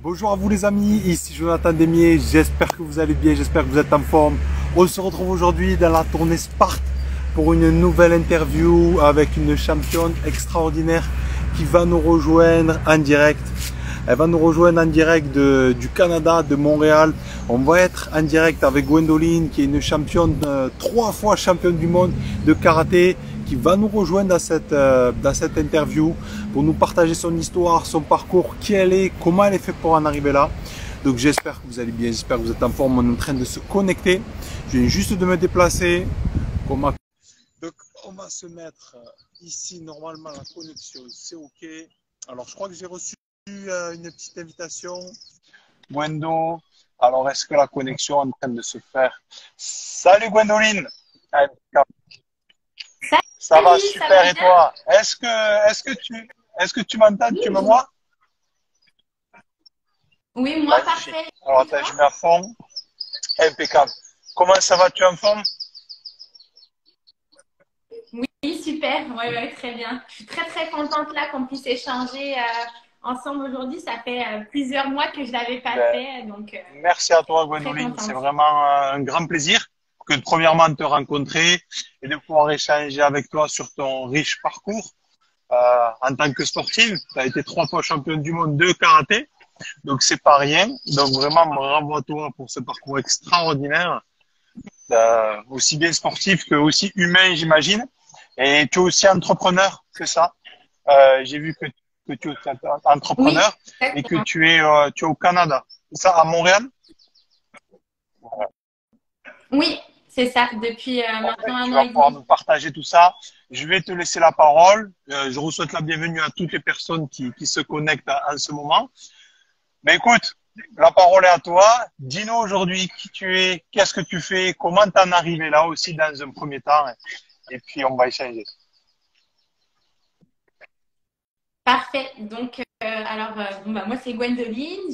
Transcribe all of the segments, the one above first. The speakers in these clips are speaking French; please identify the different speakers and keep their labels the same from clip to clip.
Speaker 1: Bonjour à vous les amis, ici Jonathan Demier, j'espère que vous allez bien, j'espère que vous êtes en forme. On se retrouve aujourd'hui dans la tournée Sparte pour une nouvelle interview avec une championne extraordinaire qui va nous rejoindre en direct. Elle va nous rejoindre en direct du Canada, de Montréal. On va être en direct avec Gwendoline qui est une championne, 3 fois championne du monde de karaté, qui va nous rejoindre dans cette interview pour nous partager son histoire, son parcours, qui elle est, comment elle est faite pour en arriver là. Donc j'espère que vous allez bien, j'espère que vous êtes en forme. On est en train de se connecter. Je viens juste de me déplacer. Donc on va se mettre ici, normalement la connexion c'est ok. Alors je crois que j'ai reçu une petite invitation. Gwendo, alors est-ce que la connexion est en train de se faire? Salut Gwendoline! Ça va
Speaker 2: Salut, ça va
Speaker 1: super et
Speaker 2: bien?
Speaker 1: toi? Est-ce que tu m'entends? Tu me vois?
Speaker 2: Oui, moi,
Speaker 1: Magnifique.
Speaker 2: parfait.
Speaker 1: Alors
Speaker 2: Et
Speaker 1: attends,
Speaker 2: toi?
Speaker 1: je mets à fond. Impeccable. Comment ça va? Tu es en forme?
Speaker 2: Oui, super. Oui, ouais, très bien. Je suis très, très contente là qu'on puisse échanger ensemble aujourd'hui. Ça fait plusieurs mois que je l'avais pas
Speaker 1: Ben,
Speaker 2: fait, donc
Speaker 1: merci à toi,
Speaker 2: très
Speaker 1: Gwendoline. C'est
Speaker 2: contente.
Speaker 1: vraiment un grand plaisir que premièrement de te rencontrer et de pouvoir échanger avec toi sur ton riche parcours. En tant que sportive, tu as été 3 fois championne du monde de karaté, donc c'est pas rien. Donc vraiment bravo à toi pour ce parcours extraordinaire, aussi bien sportif que aussi humain, j'imagine. Et tu es aussi entrepreneur, c'est ça? J'ai vu que tu es
Speaker 2: Oui,
Speaker 1: entrepreneur et que
Speaker 2: exactement.
Speaker 1: tu es au Canada. C'est ça, à Montréal?
Speaker 2: Oui, c'est ça. Depuis
Speaker 1: Bon, ben,
Speaker 2: maintenant un
Speaker 1: tu
Speaker 2: an
Speaker 1: vas
Speaker 2: et
Speaker 1: pouvoir
Speaker 2: demi.
Speaker 1: nous partager tout ça. Je vais te laisser la parole. Je vous souhaite la bienvenue à toutes les personnes qui se connectent en ce moment. Mais écoute, la parole est à toi. Dis-nous aujourd'hui qui tu es, qu'est-ce que tu fais, comment t'en es arrivé là aussi dans un premier temps. Et puis on va échanger.
Speaker 2: Parfait. Donc, bon, bah, moi, c'est Gwendoline.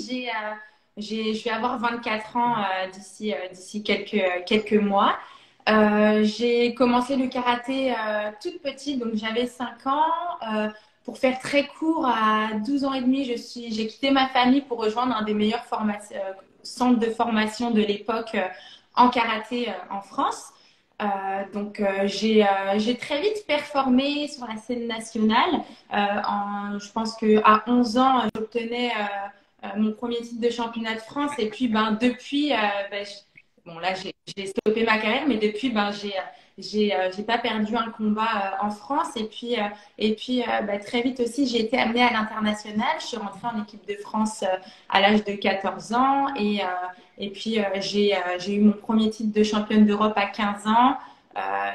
Speaker 2: Je vais avoir 24 ans d'ici quelques mois. J'ai commencé le karaté toute petite, donc j'avais 5 ans. Pour faire très court, à 12 ans et demi, j'ai quitté ma famille pour rejoindre un des meilleurs centres de formation de l'époque en karaté en France. J'ai très vite performé sur la scène nationale. Je pense qu'à 11 ans, j'obtenais mon premier titre de championnat de France. Et puis, depuis, bon, là, j'ai stoppé ma carrière, mais depuis, j'ai pas perdu un combat en France. Très vite aussi, j'ai été amenée à l'international. Je suis rentrée en équipe de France à l'âge de 14 ans. J'ai eu mon premier titre de championne d'Europe à 15 ans.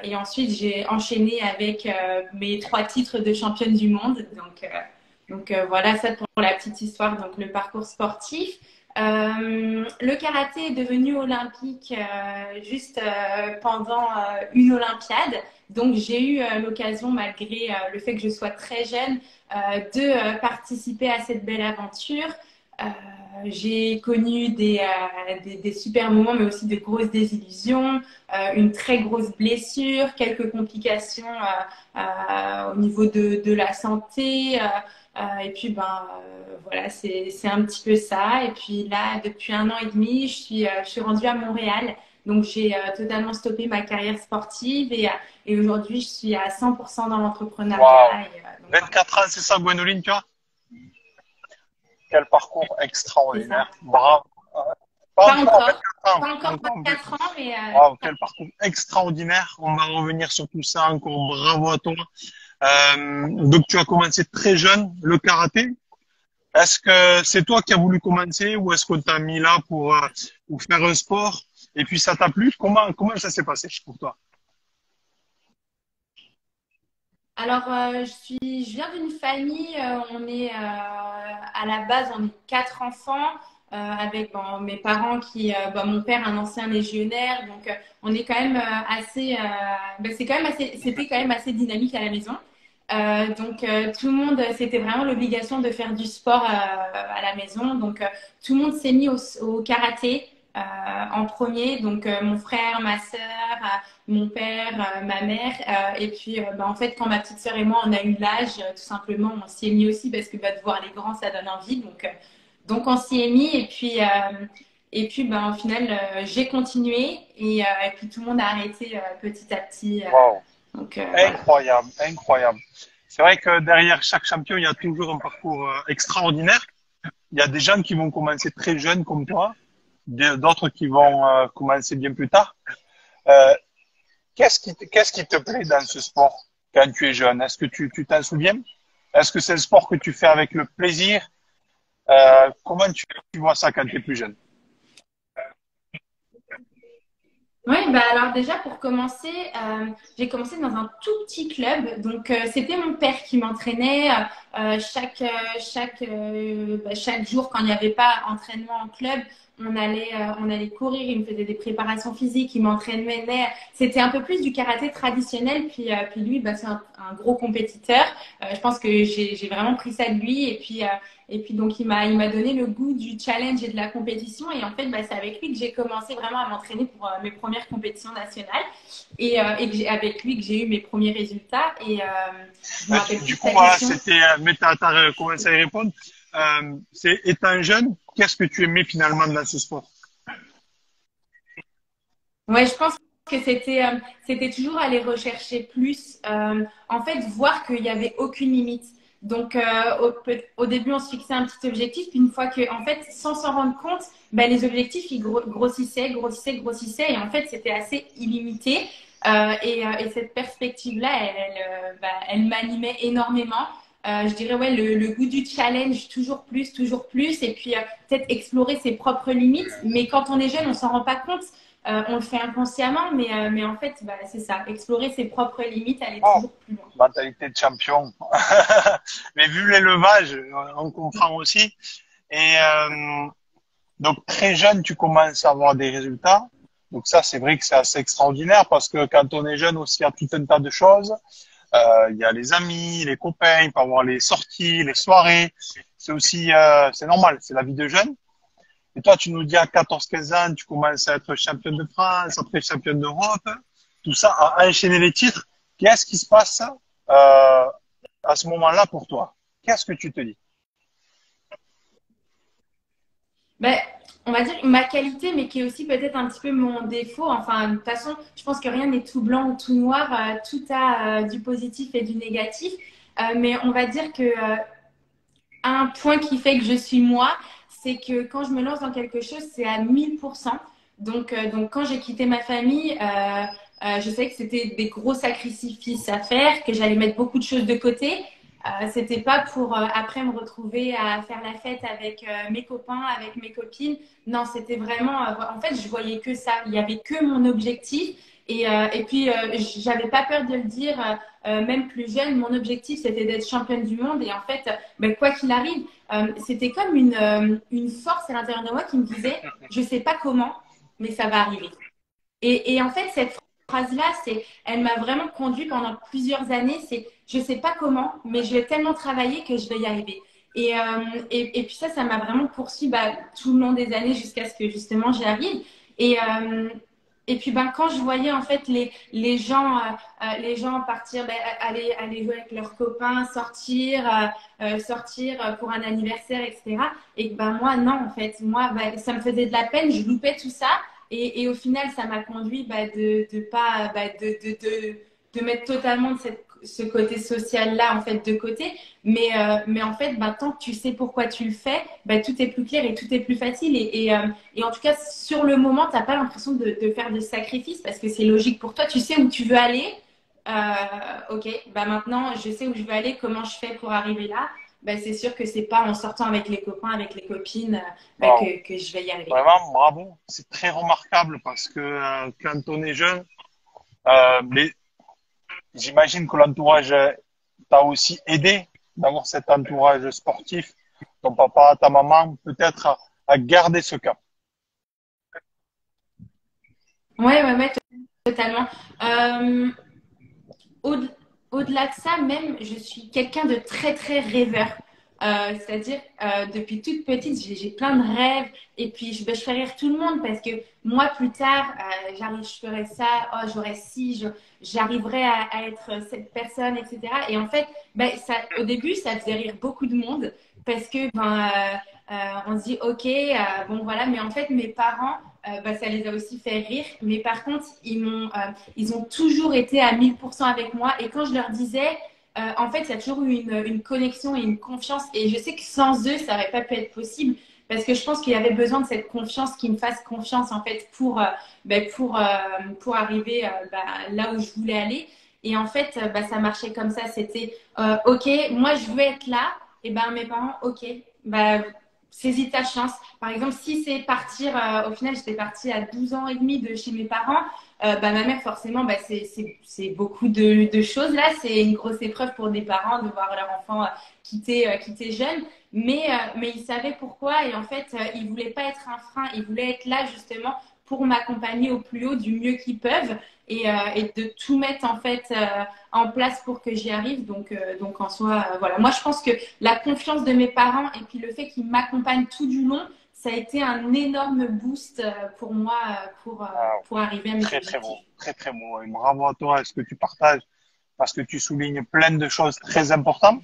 Speaker 2: Et ensuite, j'ai enchaîné avec mes 3 titres de championne du monde. Voilà, ça pour la petite histoire, donc le parcours sportif. Le karaté est devenu olympique juste pendant une Olympiade. Donc j'ai eu l'occasion, malgré le fait que je sois très jeune, de participer à cette belle aventure. Euh, j'ai connu des super moments, mais aussi de grosses désillusions, une très grosse blessure, quelques complications au niveau de la santé. Voilà, c'est un petit peu ça. Et puis là, depuis un an et demi, je suis rendue à Montréal. Donc, j'ai totalement stoppé ma carrière sportive et aujourd'hui, je suis à 100% dans
Speaker 1: Waouh!
Speaker 2: l'entrepreneuriat.
Speaker 1: 24 ans, c'est ça, Gwenoline, tu vois? Quel parcours
Speaker 2: C'est ça.
Speaker 1: extraordinaire. Bravo. Pas
Speaker 2: Pas
Speaker 1: encore,
Speaker 2: encore.
Speaker 1: 24 ans.
Speaker 2: Pas encore
Speaker 1: Encore un peu.
Speaker 2: 4 ans, mais
Speaker 1: Waouh, quel parcours extraordinaire. On va revenir sur tout ça. Encore bravo à toi. Donc, tu as commencé très jeune le karaté. Est-ce que c'est toi qui as voulu commencer ou est-ce qu'on t'a mis là pour faire un sport et puis ça t'a plu? Comment ça s'est passé pour toi?
Speaker 2: je viens d'une famille, à la base, on est 4 enfants, avec mes parents mon père, un ancien légionnaire, donc on est quand même c'était quand même assez dynamique à la maison. Tout le monde, c'était vraiment l'obligation de faire du sport à la maison. Tout le monde s'est mis au karaté en premier. Mon frère, ma sœur, mon père, ma mère. En fait, quand ma petite sœur et moi, on a eu l'âge, tout simplement, on s'y est mis aussi parce que de voir les grands, ça donne envie. Donc on s'y est mis et puis ben, au final, j'ai continué et puis tout le monde a arrêté petit à petit.
Speaker 1: Wow.
Speaker 2: Donc voilà.
Speaker 1: Incroyable, incroyable. C'est vrai que derrière chaque champion, il y a toujours un parcours extraordinaire. Il y a des gens qui vont commencer très jeunes comme toi, d'autres qui vont commencer bien plus tard. Euh, qu'est-ce qui te plaît dans ce sport quand tu es jeune? Est-ce que tu t'en souviens? Est-ce que c'est le sport que tu fais avec le plaisir? Comment tu vois ça quand tu es plus jeune?
Speaker 2: Oui, bah alors déjà pour commencer, j'ai commencé dans un tout petit club. Donc c'était mon père qui m'entraînait chaque jour quand il n'y avait pas entraînement en club. On allait courir, il me faisait des préparations physiques, il m'entraînait. C'était un peu plus du karaté traditionnel. Puis lui, bah, c'est un gros compétiteur. Je pense que j'ai vraiment pris ça de lui. Et puis donc il m'a donné le goût du challenge et de la compétition et en fait bah, c'est avec lui que j'ai commencé vraiment à m'entraîner pour mes premières compétitions nationales et avec lui que j'ai eu mes premiers résultats et je me rappelle plus
Speaker 1: Du
Speaker 2: de
Speaker 1: coup,
Speaker 2: ta
Speaker 1: voilà,
Speaker 2: question.
Speaker 1: c'était, mais t'as commencé à y répondre. C'est étant jeune, qu'est-ce que tu aimais finalement dans ce sport?
Speaker 2: Ouais, je pense que c'était toujours aller rechercher plus. En fait, voir qu'il n'y avait aucune limite. Donc, au début, on se fixait un petit objectif, puis une fois que, en fait, sans s'en rendre compte, ben, les objectifs, ils grossissaient, grossissaient, grossissaient, et en fait, c'était assez illimité. Et cette perspective-là, elle m'animait énormément. Je dirais, ouais, le goût du challenge, toujours plus, et puis peut-être explorer ses propres limites. Mais quand on est jeune, on s'en rend pas compte. On le fait inconsciemment, mais en fait, bah, c'est ça. Explorer ses propres limites, aller
Speaker 1: Oh,
Speaker 2: toujours plus loin.
Speaker 1: mentalité de champion. Mais vu l'élevage, on comprend aussi. Et donc très jeune, tu commences à avoir des résultats. Donc ça, c'est vrai que c'est assez extraordinaire parce que quand on est jeune aussi, il y a tout un tas de choses. Il y a les amis, les copains, il peut y avoir les sorties, les soirées. C'est aussi, c'est normal, c'est la vie de jeune. Et toi, tu nous dis à 14-15 ans, tu commences à être championne de France, après championne d'Europe, tout ça, à enchaîner les titres. Qu'est-ce qui se passe à ce moment-là pour toi? Qu'est-ce que tu te dis?
Speaker 2: Ben, on va dire ma qualité, mais qui est aussi peut-être un petit peu mon défaut. Enfin, de toute façon, je pense que rien n'est tout blanc ou tout noir. Tout a du positif et du négatif. Mais on va dire que un point qui fait que je suis moi, c'est que quand je me lance dans quelque chose, c'est à 1000%. Donc quand j'ai quitté ma famille, je savais que c'était des gros sacrifices à faire, que j'allais mettre beaucoup de choses de côté. C'était pas pour après me retrouver à faire la fête avec mes copains, avec mes copines. Non, c'était vraiment. En fait, je voyais que ça. Il y avait que mon objectif. Et puis, j'avais pas peur de le dire, même plus jeune. Mon objectif, c'était d'être championne du monde. Et en fait, ben, quoi qu'il arrive, c'était comme une force à l'intérieur de moi qui me disait, je sais pas comment, mais ça va arriver. Et en fait, cette phrase-là, elle m'a vraiment conduit pendant plusieurs années. C'est, je sais pas comment, mais je vais tellement travailler que je vais y arriver. Et puis ça m'a vraiment poursuivi bah, tout le long des années jusqu'à ce que justement j'y arrive. Et, euh, et puis ben, quand je voyais en fait les gens partir, ben, aller jouer avec leurs copains, sortir pour un anniversaire, etc. Et ben moi non en fait, moi ben, ça me faisait de la peine, je loupais tout ça. Et au final, ça m'a conduit bah, de pas bah, de mettre totalement ce côté social-là en fait de côté. Mais en fait, bah, tant que tu sais pourquoi tu le fais, bah, tout est plus clair et tout est plus facile. Et en tout cas, sur le moment, tu n'as pas l'impression de faire de sacrifices parce que c'est logique pour toi. Tu sais où tu veux aller. Ok, bah maintenant, je sais où je veux aller, comment je fais pour arriver là. Bah, c'est sûr que c'est pas en sortant avec les copains, avec les copines, bah,
Speaker 1: Wow.
Speaker 2: que je vais y arriver.
Speaker 1: Vraiment, bravo. C'est très remarquable parce que quand on est jeune, mais j'imagine que l'entourage t'a aussi aidé d'avoir cet entourage sportif, ton papa, ta maman, peut-être à garder ce cap.
Speaker 2: Ouais, totalement. Euh, au, au-delà de ça, même, je suis quelqu'un de très, très rêveur. C'est-à-dire, depuis toute petite, j'ai plein de rêves et puis je fais rire tout le monde parce que moi, plus tard, je ferai ça, oh, j'aurai ci, j'arriverai à être cette personne, etc. Et en fait, ben, ça, au début, ça faisait rire beaucoup de monde parce que on se dit, OK, bon voilà, mais en fait, mes parents, bah, ça les a aussi fait rire. Mais par contre, ils ont toujours été à 1000% avec moi. Et quand je leur disais, en fait, il y a toujours eu une connexion et une confiance. Et je sais que sans eux, ça n'aurait pas pu être possible. Parce que je pense qu'il y avait besoin de cette confiance, qu'ils me fassent confiance, en fait, pour arriver là où je voulais aller. Et en fait, ça marchait comme ça. C'était, OK, moi, je veux être là. Et ben, mes parents, OK, bah, saisis ta chance. Par exemple, si c'est partir, au final, j'étais partie à 12 ans et demi de chez mes parents. Ma mère, forcément, c'est beaucoup de choses là. C'est une grosse épreuve pour des parents de voir leur enfant quitter jeune. Mais ils savaient pourquoi et en fait, ils voulaient pas être un frein. Ils voulaient être là justement pour m'accompagner au plus haut du mieux qu'ils peuvent et de tout mettre en fait en place pour que j'y arrive. Donc en soi, voilà. Moi, je pense que la confiance de mes parents et puis le fait qu'ils m'accompagnent tout du long, ça a été un énorme boost pour moi pour arriver à mes
Speaker 1: Très, très
Speaker 2: objectifs.
Speaker 1: beau. Très, très beau. Et bravo à toi, est-ce que tu partages? Parce que tu soulignes plein de choses très importantes.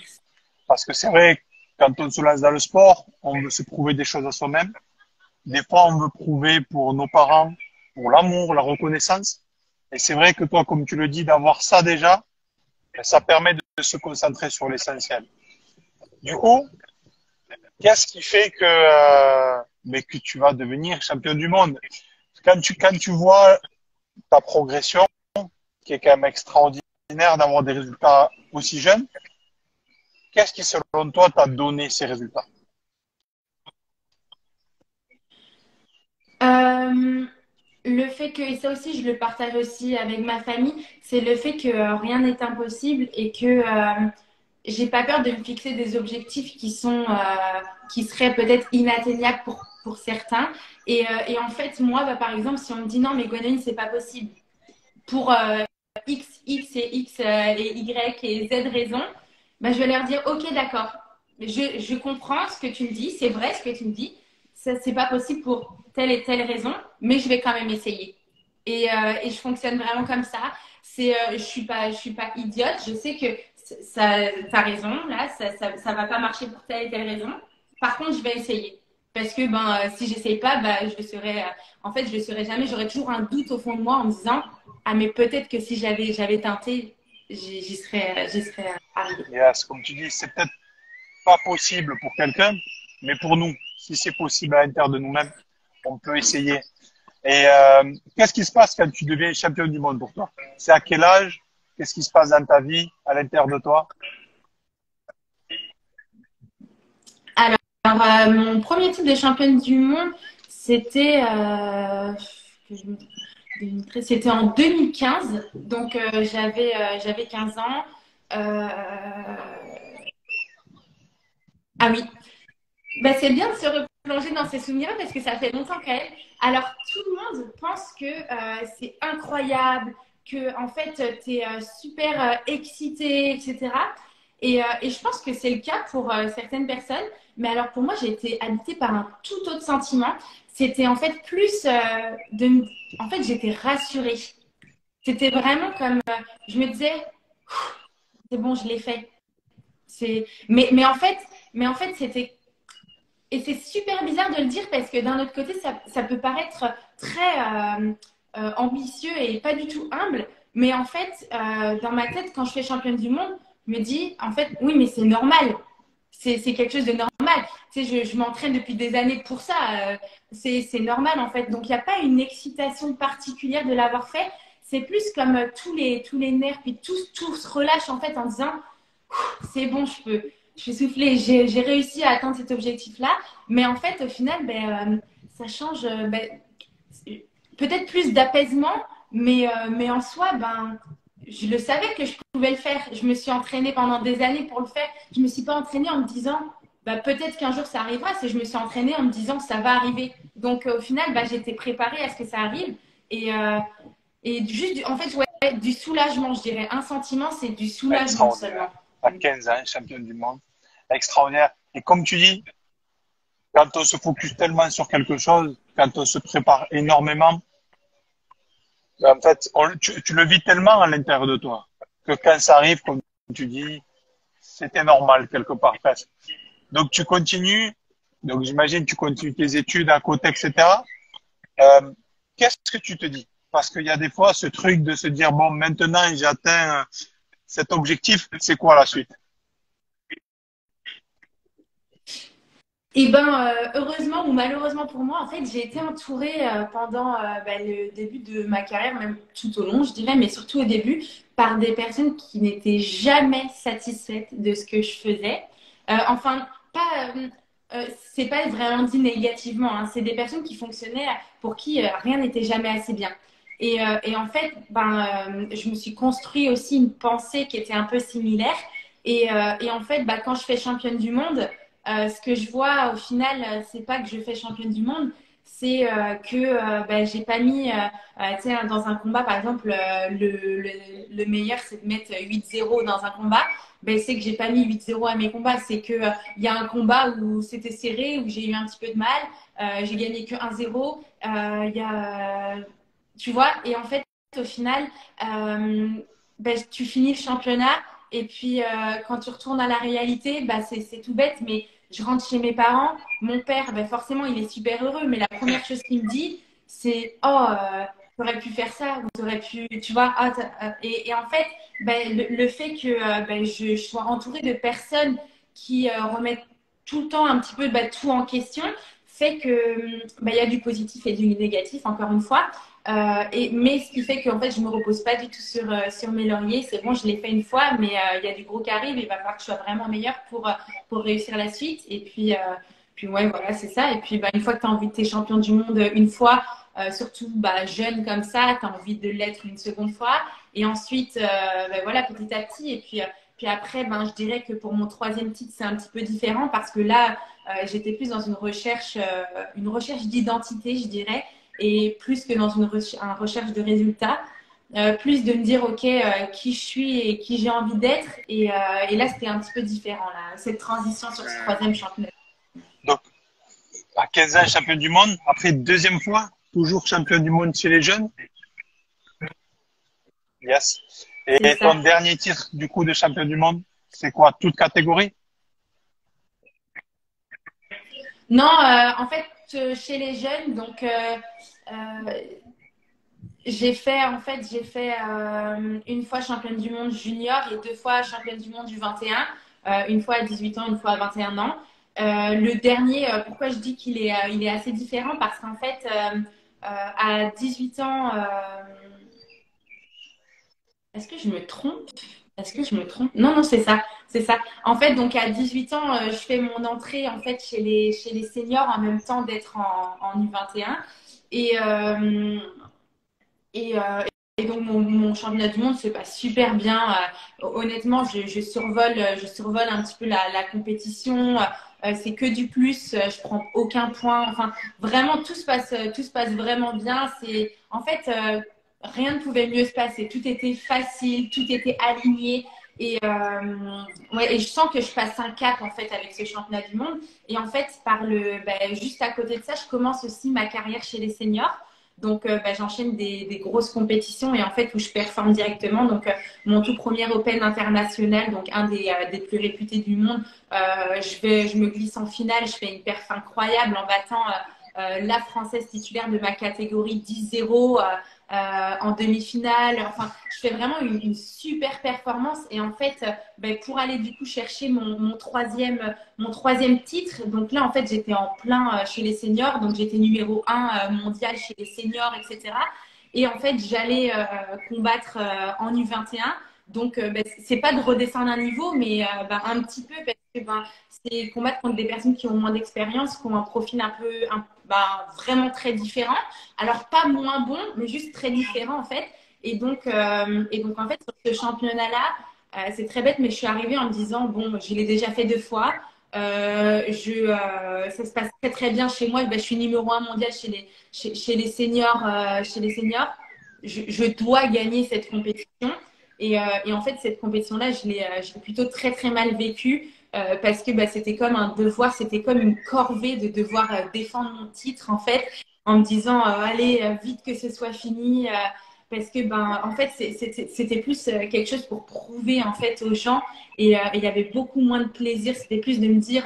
Speaker 1: Parce que c'est vrai, quand on se lance dans le sport, on veut se prouver des choses à soi-même. Des fois, on veut prouver pour nos parents, pour l'amour, la reconnaissance. Et c'est vrai que toi, comme tu le dis, d'avoir ça déjà, ça permet de se concentrer sur l'essentiel. Du coup, qu'est-ce qui fait que tu vas devenir champion du monde? Quand tu vois ta progression, qui est quand même extraordinaire d'avoir des résultats aussi jeunes, qu'est-ce qui, selon toi, t'a donné ces résultats?
Speaker 2: Euh, le fait que, et ça aussi je le partage aussi avec ma famille, c'est le fait que rien n'est impossible et que j'ai pas peur de me fixer des objectifs qui seraient peut-être inatteignables pour certains. Et en fait, moi, par exemple, si on me dit non, mais Gwendoline, c'est pas possible pour X et Y et Z raisons, je vais leur dire ok, d'accord, je comprends ce que tu me dis, c'est vrai ce que tu me dis, ça c'est pas possible pour telle et telle raison, mais je vais quand même essayer. Et je fonctionne vraiment comme ça. Je suis pas idiote. Je sais que t'as raison. Là, ça va pas marcher pour telle et telle raison. Par contre, je vais essayer parce que si j'essaye pas, je le serai. En fait, je le serai jamais. J'aurai toujours un doute au fond de moi en me disant ah mais peut-être que si j'avais tenté, j'y serais arrivée.
Speaker 1: Yes, comme tu dis, c'est peut-être pas possible pour quelqu'un, mais pour nous, si c'est possible à l'intérieur de nous-mêmes, on peut essayer. Et qu'est-ce qui se passe quand tu deviens champion du monde pour toi? C'est à quel âge? Qu'est-ce qui se passe dans ta vie, à l'intérieur de toi?
Speaker 2: Alors, mon premier titre de championne du monde, c'était que je me- c'était en 2015. Donc, j'avais 15 ans. Euh, ah oui, c'est bien de se replonger dans ces souvenirs parce que ça fait longtemps quand même. Alors, tout le monde pense que c'est incroyable, que en fait, tu es super excité, etc. Et je pense que c'est le cas pour certaines personnes. Mais alors, pour moi, j'ai été habitée par un tout autre sentiment. C'était en fait plus En fait, j'étais rassurée. C'était vraiment comme. Je me disais, c'est bon, je l'ai fait. Mais en fait, c'était et c'est super bizarre de le dire parce que d'un autre côté, ça peut paraître très ambitieux et pas du tout humble. Mais en fait, dans ma tête, quand je fais championne du monde, je me dis, en fait, oui, mais c'est normal. C'est quelque chose de normal. Tu sais, je m'entraîne depuis des années pour ça. C'est normal, en fait. Donc, il n'y a pas une excitation particulière de l'avoir fait. C'est plus comme tous les nerfs, puis tout se relâche, en fait, en disant, c'est bon, je peux souffler, j'ai réussi à atteindre cet objectif-là. Mais en fait, au final, ça change peut-être plus d'apaisement, mais en soi, je le savais que je pouvais le faire. Je me suis entraînée pendant des années pour le faire. Je ne me suis pas entraînée en me disant, peut-être qu'un jour ça arrivera. C'est je me suis entraînée en me disant que ça va arriver. Donc au final, j'étais préparée à ce que ça arrive. Et juste, en fait, ouais, du soulagement, je dirais. Un sentiment, c'est du soulagement
Speaker 1: Extraordinaire.
Speaker 2: seulement.
Speaker 1: À 15 ans, champion du monde. Extraordinaire. Et comme tu dis, quand on se focus tellement sur quelque chose, quand on se prépare énormément, en fait, tu le vis tellement à l'intérieur de toi que quand ça arrive, comme tu dis, c'était normal quelque part presque. Donc tu continues, donc j'imagine tu continues tes études à côté, etc. Euh, Qu'est-ce que tu te dis? Parce qu'il y a des fois ce truc de se dire, bon, maintenant j'ai atteint cet objectif, c'est quoi la suite?
Speaker 2: Et ben, heureusement ou malheureusement pour moi, en fait, j'ai été entourée pendant le début de ma carrière, même tout au long, je dirais, mais surtout au début, par des personnes qui n'étaient jamais satisfaites de ce que je faisais. Enfin, pas, c'est pas vraiment dit négativement, hein, c'est des personnes qui fonctionnaient pour qui rien n'était jamais assez bien. Et en fait, je me suis construit aussi une pensée qui était un peu similaire. Et en fait, quand je fais championne du monde, ce que je vois au final, c'est pas que je fais championne du monde, c'est que j'ai pas mis, tu sais, dans un combat, par exemple, le meilleur, c'est de mettre 8-0 dans un combat. Ben, c'est que j'ai pas mis 8-0 à mes combats. C'est que il y a un combat où c'était serré, où j'ai eu un petit peu de mal, j'ai gagné que 1-0. Il y a, tu vois, et en fait, au final, tu finis le championnat. Et puis, quand tu retournes à la réalité, c'est tout bête, mais je rentre chez mes parents. Mon père, forcément, il est super heureux, mais la première chose qu'il me dit, c'est oh, tu aurais pu faire ça, ou tu aurais pu, tu vois. Et en fait, le fait que je sois entourée de personnes qui remettent tout le temps un petit peu tout en question fait que il y a du positif et du négatif, encore une fois. Mais ce qui fait qu'en fait, je me repose pas du tout sur mes lauriers. C'est bon, je l'ai fait une fois, mais il y a du gros qui arrive. Il va falloir que je sois vraiment meilleure pour réussir la suite. Et puis ouais, voilà, c'est ça. Et puis, une fois que tu as envie de t'es champion du monde une fois, surtout jeune comme ça, tu as envie de l'être une seconde fois. Et ensuite, voilà, petit à petit. Puis après, je dirais que pour mon troisième titre, c'est un petit peu différent parce que là, j'étais plus dans une recherche d'identité, je dirais, et plus que dans une recherche de résultats, plus de me dire, OK, qui je suis et qui j'ai envie d'être. Et là, c'était un petit peu différent, là, cette transition sur ce troisième championnat.
Speaker 1: Donc, à 15 ans, champion du monde, après deuxième fois, toujours champion du monde chez les jeunes. Yes.
Speaker 2: C'est
Speaker 1: Et ton
Speaker 2: ça.
Speaker 1: dernier titre, du coup, de champion du monde, c'est quoi? Toute catégorie?
Speaker 2: Non, en fait, chez les jeunes, donc euh, j'ai fait une fois championne du monde junior et deux fois championne du monde du 21, une fois à 18 ans, une fois à 21 ans. Le dernier, pourquoi je dis il est assez différent? Parce qu'en fait, à 18 ans, est-ce que je me trompe? Est-ce que je me trompe? Non, non, c'est ça, c'est ça. En fait, donc à 18 ans, je fais mon entrée en fait chez les seniors en même temps d'être en U21. Et, et, euh, et donc, mon championnat du monde se passe super bien. Honnêtement, je survole un petit peu la compétition. C'est que du plus. Je prends aucun point. Enfin, vraiment, tout se passe vraiment bien. En fait, rien ne pouvait mieux se passer. Tout était facile, tout était aligné. Et je sens que je passe un cap en fait avec ce championnat du monde. Et en fait, juste à côté de ça, je commence aussi ma carrière chez les seniors. Donc, j'enchaîne des grosses compétitions et en fait, où je performe directement. Donc, mon tout premier Open international, donc un des plus réputés du monde, je me glisse en finale. Je fais une perf incroyable en battant la Française titulaire de ma catégorie 10-0 en demi-finale. Enfin, je fais vraiment une super performance. Et en fait, pour aller du coup chercher mon troisième titre. Donc là, en fait, j'étais en plein chez les seniors. Donc, j'étais numéro 1 mondial chez les seniors, etc. Et en fait, j'allais combattre en U21. Donc, c'est pas de redescendre un niveau, mais un petit peu parce que c'est combattre contre des personnes qui ont moins d'expérience, qui ont un profil vraiment très différent. Alors, pas moins bon, mais juste très différent, en fait. Et donc en fait, sur ce championnat-là, c'est très bête, mais je suis arrivée en me disant, bon, je l'ai déjà fait deux fois. Ça se passe très très bien chez moi. Je suis numéro 1 mondial chez les seniors. Chez les seniors. Je dois gagner cette compétition. Et en fait, cette compétition-là, je l'ai plutôt très très mal vécue parce que bah, c'était comme un devoir, c'était comme une corvée de devoir défendre mon titre en fait, en me disant allez vite que ce soit fini, parce que ben en fait c'était plus quelque chose pour prouver en fait aux gens et il y avait beaucoup moins de plaisir. C'était plus de me dire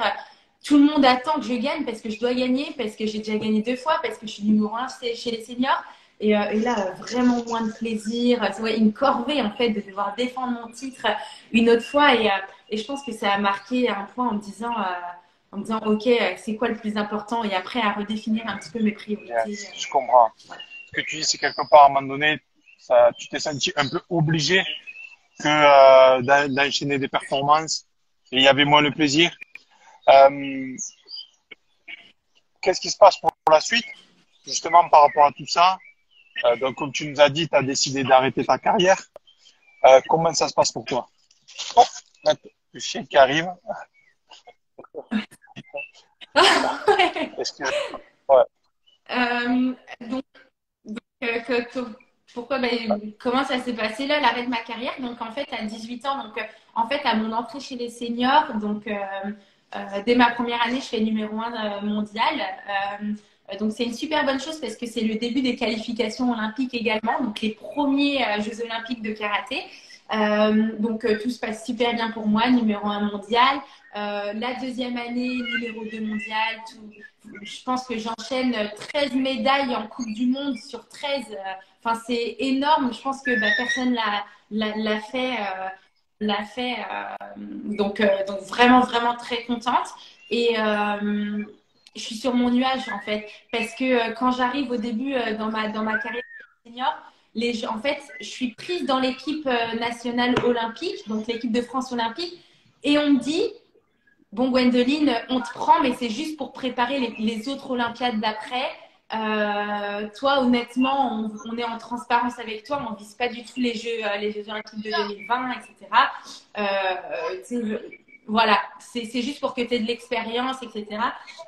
Speaker 2: tout le monde attend que je gagne parce que je dois gagner, parce que j'ai déjà gagné 2 fois, parce que je suis numéro 1 chez les seniors. Et là, vraiment moins de plaisir. C'est ouais, une corvée, en fait, de devoir défendre mon titre une autre fois. Et je pense que ça a marqué un point en me disant, OK, c'est quoi le plus important? Et après, à redéfinir un petit peu mes priorités.
Speaker 1: Yes, je comprends.
Speaker 2: Ouais.
Speaker 1: Ce que tu dis, c'est quelque part, à un moment donné, ça, tu t'es senti un peu obligé que d'enchaîner des performances et il y avait moins le plaisir. Euh, Qu'est-ce qui se passe pour la suite, justement par rapport à tout ça? Donc, comme tu nous as dit, tu as décidé d'arrêter ta carrière. Comment ça se passe pour toi? Oh, là, le chien qui arrive. Est-ce que, ouais,
Speaker 2: Euh, donc, pourquoi, ben, comment ça s'est passé là, l'arrêt de ma carrière? Donc, en fait, à 18 ans, donc, en fait, à mon entrée chez les seniors, donc, dès ma première année, je fais numéro 1 mondial. Donc, c'est une super bonne chose parce que c'est le début des qualifications olympiques également, donc les premiers Jeux olympiques de karaté. Donc, tout se passe super bien pour moi, numéro 1 mondial. La deuxième année, numéro 2 mondial. Je pense que j'enchaîne 13 médailles en Coupe du Monde sur 13. Enfin, c'est énorme. Je pense que bah, personne l'a fait. Donc, vraiment, vraiment très contente. Et je suis sur mon nuage, en fait. Parce que quand j'arrive au début dans ma carrière senior, en fait, je suis prise dans l'équipe nationale olympique, donc l'équipe de France olympique. Et on me dit, bon, Gwendoline, on te prend, mais c'est juste pour préparer les autres Olympiades d'après. Toi, honnêtement, on est en transparence avec toi. On ne vise pas du tout les Jeux Olympiques de 2020, etc. Voilà, c'est juste pour que tu aies de l'expérience, etc.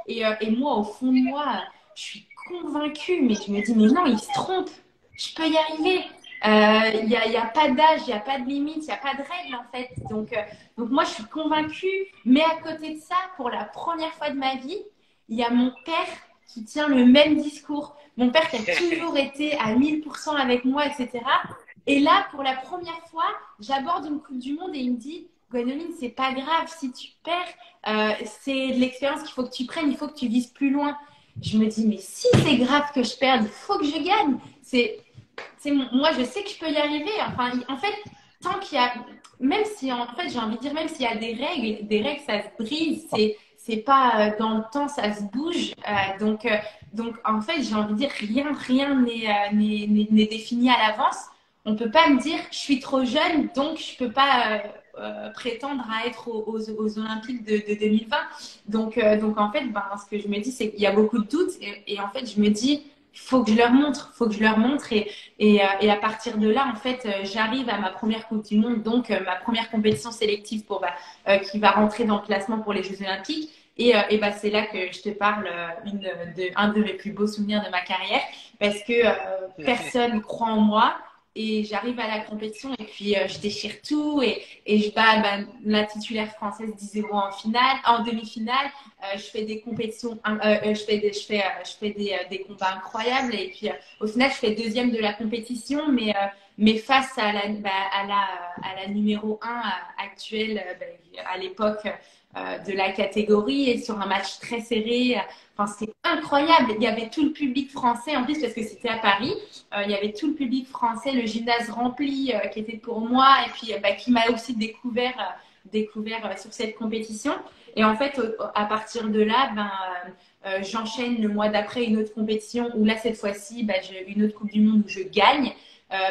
Speaker 2: Et moi, au fond de moi, je suis convaincue, mais je me dis, mais non, il se trompe. Je peux y arriver. Y a pas d'âge, il n'y a pas de limite, il n'y a pas de règle en fait. Donc moi, je suis convaincue. Mais à côté de ça, pour la première fois de ma vie, il y a mon père qui tient le même discours. Mon père qui a toujours été à 1000% avec moi, etc. Et là, pour la première fois, j'aborde une Coupe du Monde et il me dit, Gwendoline, c'est pas grave si tu perds. C'est de l'expérience qu'il faut que tu prennes, il faut que tu vises plus loin. Je me dis, mais si c'est grave que je perde, il faut que je gagne. Moi, je sais que je peux y arriver. Enfin, en fait, tant qu'il y a, même si en fait, j'ai envie de dire, même s'il y a des règles, ça se brise. C'est pas dans le temps, ça se bouge. Donc, en fait, j'ai envie de dire, rien n'est défini à l'avance. On peut pas me dire, je suis trop jeune, donc je peux pas prétendre à être aux Olympiques de 2020. Donc en fait, ben, ce que je me dis, c'est qu'il y a beaucoup de doutes et en fait, je me dis faut que je leur montre, faut que je leur montre et à partir de là, en fait, j'arrive à ma première Coupe du Monde, donc ma première compétition sélective pour qui va rentrer dans le classement pour les Jeux Olympiques. Et bah, c'est là que je te parle un de mes plus beaux souvenirs de ma carrière parce que personne croit en moi. Et j'arrive à la compétition et puis je déchire tout et je bats la titulaire française 10-0 en demi-finale. Je fais des compétitions, je fais des combats incroyables et puis au final je fais deuxième de la compétition, mais face à la numéro 1 actuelle à l'époque de la catégorie et sur un match très serré. Enfin, c'était incroyable. Il y avait tout le public français en plus parce que c'était à Paris. Il y avait tout le public français, le gymnase rempli qui était pour moi et puis qui m'a aussi découvert sur cette compétition. Et en fait, à partir de là, j'enchaîne le mois d'après une autre compétition où là, cette fois-ci, j'ai une autre Coupe du Monde où je gagne.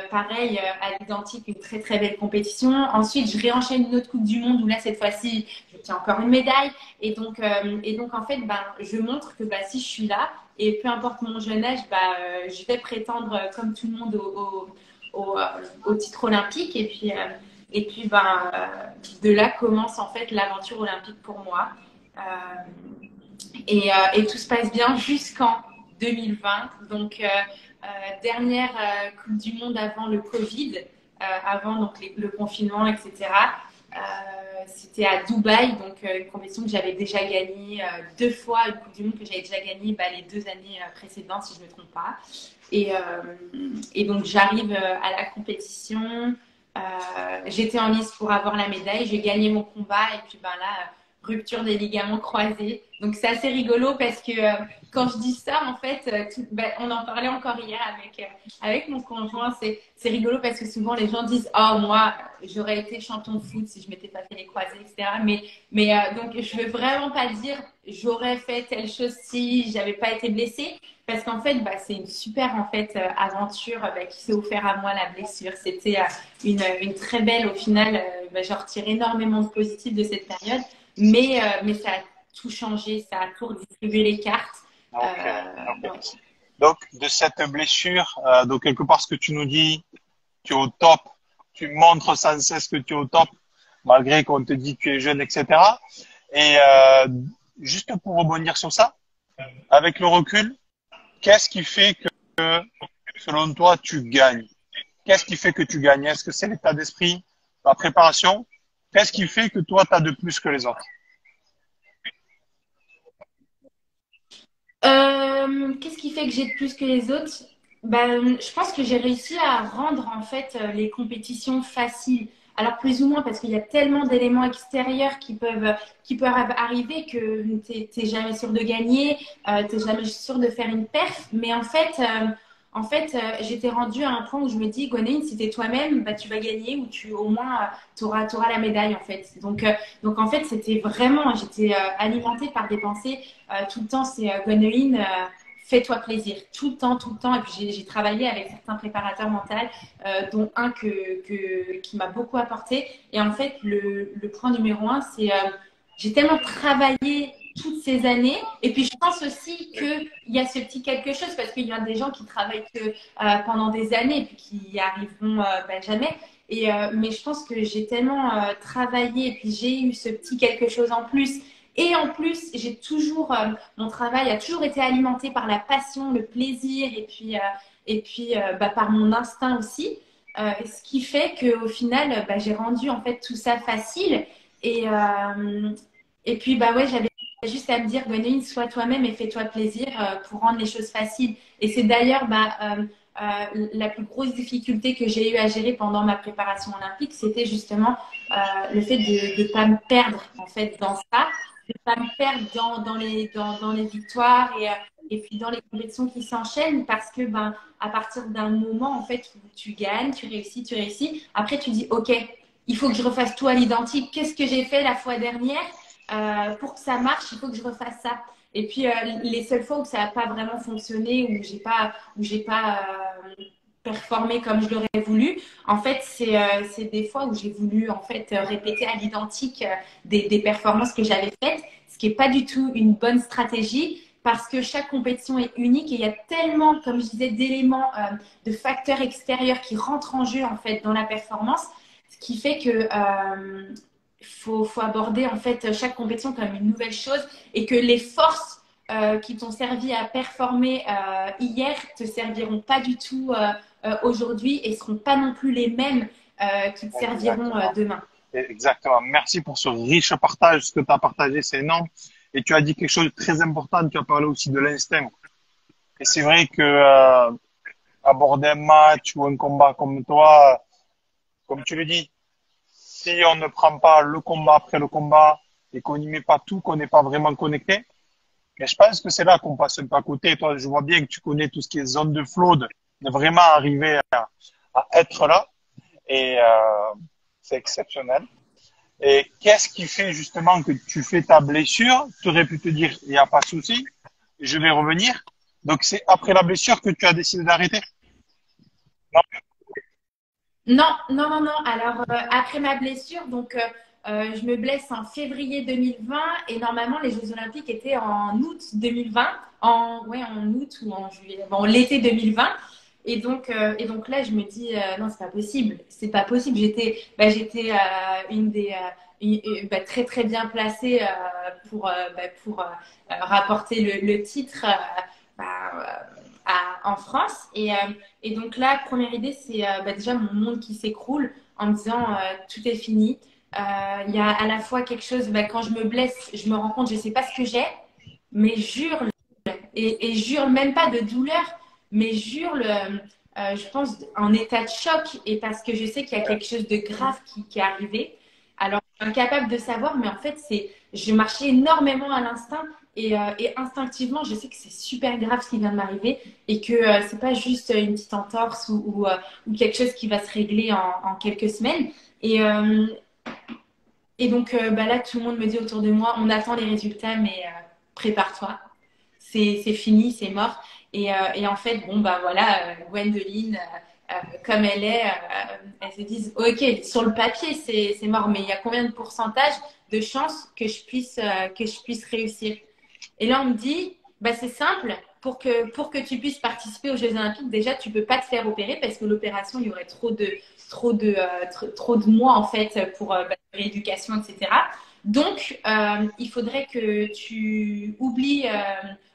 Speaker 2: Pareil, à l'identique, une très très belle compétition. Ensuite, je réenchaîne une autre Coupe du Monde où là, cette fois-ci, je tiens encore une médaille. Et donc en fait, je montre que si je suis là, et peu importe mon jeune âge, je vais prétendre comme tout le monde au titre olympique. Et puis de là commence en fait l'aventure olympique pour moi. Et tout se passe bien jusqu'en 2020. Donc, dernière Coupe du Monde avant le Covid, avant donc le confinement, etc. C'était à Dubaï, donc une compétition que j'avais déjà gagnée 2 fois, une Coupe du Monde que j'avais déjà gagnée les 2 années précédentes, si je ne me trompe pas. Et, donc, j'arrive à la compétition. J'étais en lice pour avoir la médaille. J'ai gagné mon combat. Et puis, ben là, rupture des ligaments croisés. Donc, c'est assez rigolo parce que quand je dis ça, en fait, on en parlait encore hier avec mon conjoint. C'est rigolo parce que souvent, les gens disent oh, moi, j'aurais été champion de foot si je m'étais pas fait les croisés, etc. Donc, je veux vraiment pas dire j'aurais fait telle chose si j'avais pas été blessée. Parce qu'en fait, c'est une super aventure qui s'est offert à moi, la blessure. C'était une très belle, au final, j'en retire énormément de positif de cette période. Mais ça a tout changé, ça a tout redistribué les cartes.
Speaker 1: Ok. Donc, de cette blessure, donc quelque part, ce que tu nous dis, tu es au top, tu montres sans cesse que tu es au top, malgré qu'on te dit que tu es jeune, etc. Et juste pour rebondir sur ça, avec le recul, qu'est-ce qui fait que, selon toi, tu gagnes? Qu'est-ce qui fait que tu gagnes? Est-ce que c'est l'état d'esprit, la préparation? Qu'est-ce qui fait que toi, tu as de plus que les autres?
Speaker 2: Qu'est-ce qui fait que j'ai de plus que les autres? Je pense que j'ai réussi à rendre les compétitions faciles. Alors plus ou moins parce qu'il y a tellement d'éléments extérieurs qui peuvent arriver que t'es jamais sûr de gagner, t'es jamais sûr de faire une perf. Mais j'étais rendue à un point où je me dis, Gwenaëlle, si t'es toi-même, tu vas gagner ou au moins t'auras la médaille en fait. Donc en fait, c'était vraiment, j'étais alimentée par des pensées tout le temps. C'est Gwenaëlle, fais-toi plaisir, tout le temps, tout le temps. Et puis j'ai travaillé avec certains préparateurs mentaux, dont un qui m'a beaucoup apporté. Et en fait, le point numéro un, c'est j'ai tellement travaillé toutes ces années. Et puis, je pense aussi qu'il y a ce petit quelque chose, parce qu'il y a des gens qui travaillent que pendant des années et puis qui y arriveront jamais. Mais je pense que j'ai tellement travaillé et puis j'ai eu ce petit quelque chose en plus. Et en plus, mon travail a toujours été alimenté par la passion, le plaisir et puis par mon instinct aussi. Ce qui fait qu'au final, j'ai rendu en fait tout ça facile. Et, et puis, ouais, j'avais juste à me dire, Gwenaëlle, sois toi-même et fais-toi plaisir pour rendre les choses faciles. Et c'est d'ailleurs la plus grosse difficulté que j'ai eu à gérer pendant ma préparation olympique, c'était justement le fait de ne pas me perdre en fait dans ça, de ne pas me perdre dans les victoires et puis dans les compétitions qui s'enchaînent parce que à partir d'un moment en fait où tu gagnes, tu réussis, après tu dis ok, il faut que je refasse tout à l'identique. Qu'est-ce que j'ai fait la fois dernière pour que ça marche? Il faut que je refasse ça. Et puis les seules fois où ça n'a pas vraiment fonctionné, où j'ai pas performé comme je l'aurais voulu, en fait, c'est des fois où j'ai voulu en fait répéter à l'identique des performances que j'avais faites, ce qui n'est pas du tout une bonne stratégie. Parce que chaque compétition est unique et il y a tellement, comme je disais, d'éléments, de facteurs extérieurs qui rentrent en jeu en fait dans la performance, ce qui fait que faut aborder en fait chaque compétition comme une nouvelle chose et que les forces qui t'ont servi à performer hier te serviront pas du tout aujourd'hui et seront pas non plus les mêmes qui te serviront demain.
Speaker 1: Exactement. Merci pour ce riche partage. Ce que tu as partagé, c'est énorme. Et tu as dit quelque chose de très important. Tu as parlé aussi de l'instinct. Et c'est vrai que aborder un match ou un combat comme toi, comme tu le dis, si on ne prend pas le combat après le combat et qu'on n'y met pas tout, qu'on n'est pas vraiment connecté, mais je pense que c'est là qu'on passe un peu à côté. Toi, je vois bien que tu connais tout ce qui est zone de flow, de vraiment arriver à être là. Et c'est exceptionnel. Et qu'est-ce qui fait justement que tu fais ta blessure? Tu aurais pu te dire, il n'y a pas de souci, je vais revenir. Donc c'est après la blessure que tu as décidé d'arrêter? Non.
Speaker 2: Non, non, non, non. Alors, après ma blessure, donc, je me blesse en février 2020 et normalement, les Jeux Olympiques étaient en août 2020, ouais, en août ou en juillet, bon, l'été 2020. Et donc là, je me dis, non, c'est pas possible. C'est pas possible. J'étais une des très, très bien placée pour rapporter le titre en France. Et donc là, première idée, c'est déjà mon monde qui s'écroule en me disant tout est fini. Il y a à la fois quelque chose, quand je me blesse, je me rends compte, je ne sais pas ce que j'ai, mais j'hurle. Et j'hurle même pas de douleur, mais j'hurle, je pense, en état de choc et parce que je sais qu'il y a quelque chose de grave qui est arrivé. Alors, je suis incapable de savoir, mais en fait, je marchais énormément à l'instinct et instinctivement, je sais que c'est super grave ce qui vient de m'arriver et que c'est pas juste une petite entorse ou quelque chose qui va se régler en quelques semaines. Et, euh, et donc, là, tout le monde me dit autour de moi, on attend les résultats, mais prépare-toi, c'est fini, c'est mort. Et en fait, bon, bah voilà, Gwendoline, comme elle est, elles se disent, ok, sur le papier, c'est mort, mais il y a combien de pourcentage de chances que je puisse réussir? Et là, on me dit, bah, c'est simple, pour que tu puisses participer aux Jeux Olympiques, déjà, tu peux pas te faire opérer parce que l'opération, il y aurait trop de mois, en fait, pour rééducation, etc. Donc, il faudrait que tu oublies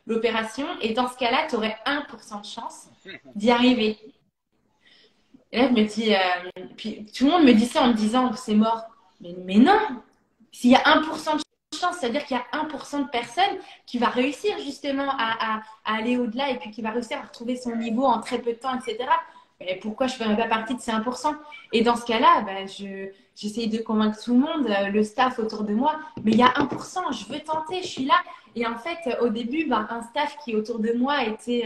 Speaker 2: l'opération et dans ce cas-là, tu aurais 1% de chance d'y arriver. Et là, je me dis, puis tout le monde me dit ça en me disant, c'est mort. Mais non, s'il y a 1% de chance, c'est-à-dire qu'il y a 1% de personnes qui va réussir justement à aller au-delà et puis qui va réussir à retrouver son niveau en très peu de temps, etc. Et pourquoi je ne ferais pas partie de ces 1%? Et dans ce cas-là, j'essaye de convaincre tout le monde, le staff autour de moi, mais il y a 1%, je veux tenter, je suis là. Et en fait, au début, un staff qui autour de moi était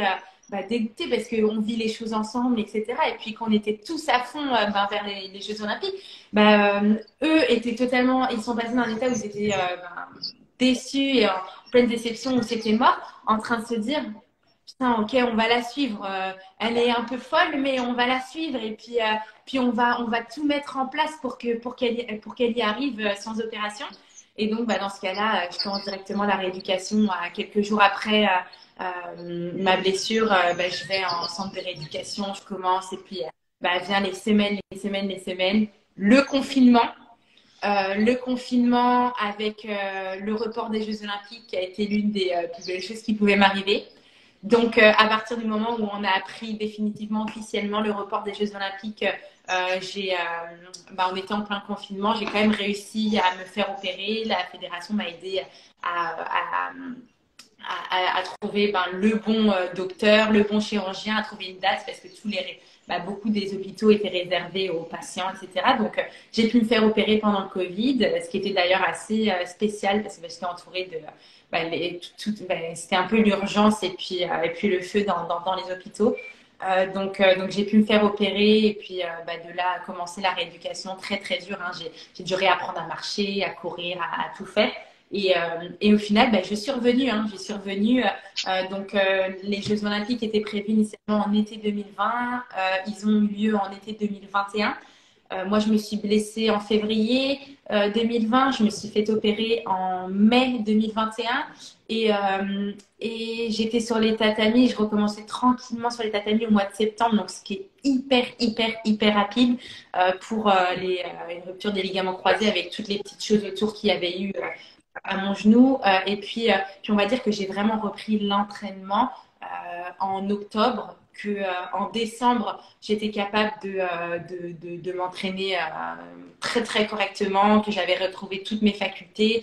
Speaker 2: dégoûté parce qu'on vit les choses ensemble, etc. Et puis qu'on était tous à fond vers les Jeux Olympiques, eux étaient totalement, ils sont passés dans un état où ils étaient déçus et en pleine déception où c'était mort, en train de se dire putain, ok, on va la suivre. Elle est un peu folle, mais on va la suivre et puis on va tout mettre en place pour qu'elle y arrive sans opération. Et donc, dans ce cas-là, je commence directement la rééducation. Quelques jours après ma blessure, je vais en centre de rééducation, je commence et puis vient les semaines, les semaines, les semaines. Le confinement avec le report des Jeux Olympiques qui a été l'une des plus belles choses qui pouvaient m'arriver. Donc, à partir du moment où on a appris définitivement, officiellement le report des Jeux Olympiques, on était en plein confinement, j'ai quand même réussi à me faire opérer. La fédération m'a aidé à, à trouver le bon docteur, le bon chirurgien, à trouver une date parce que beaucoup des hôpitaux étaient réservés aux patients, etc. Donc, j'ai pu me faire opérer pendant le Covid, ce qui était d'ailleurs assez spécial parce que j'étais entourée de c'était un peu l'urgence et puis le feu dans les hôpitaux. Donc j'ai pu me faire opérer et puis de là commencer la rééducation très très dure. Hein. J'ai dû réapprendre à marcher, à courir, à tout faire. Et au final, je suis revenue. Hein. Je suis revenue. Les Jeux Olympiques étaient prévus initialement en été 2020. Ils ont eu lieu en été 2021. Moi, je me suis blessée en février 2020. Je me suis fait opérer en mai 2021. Et j'étais sur les tatamis. Je recommençais tranquillement sur les tatamis au mois de septembre. Donc, ce qui est hyper, hyper, hyper rapide pour une rupture des ligaments croisés avec toutes les petites choses autour qu'il y avait eu à mon genou. Puis, on va dire que j'ai vraiment repris l'entraînement en octobre, en décembre, j'étais capable de m'entraîner très très correctement, que j'avais retrouvé toutes mes facultés.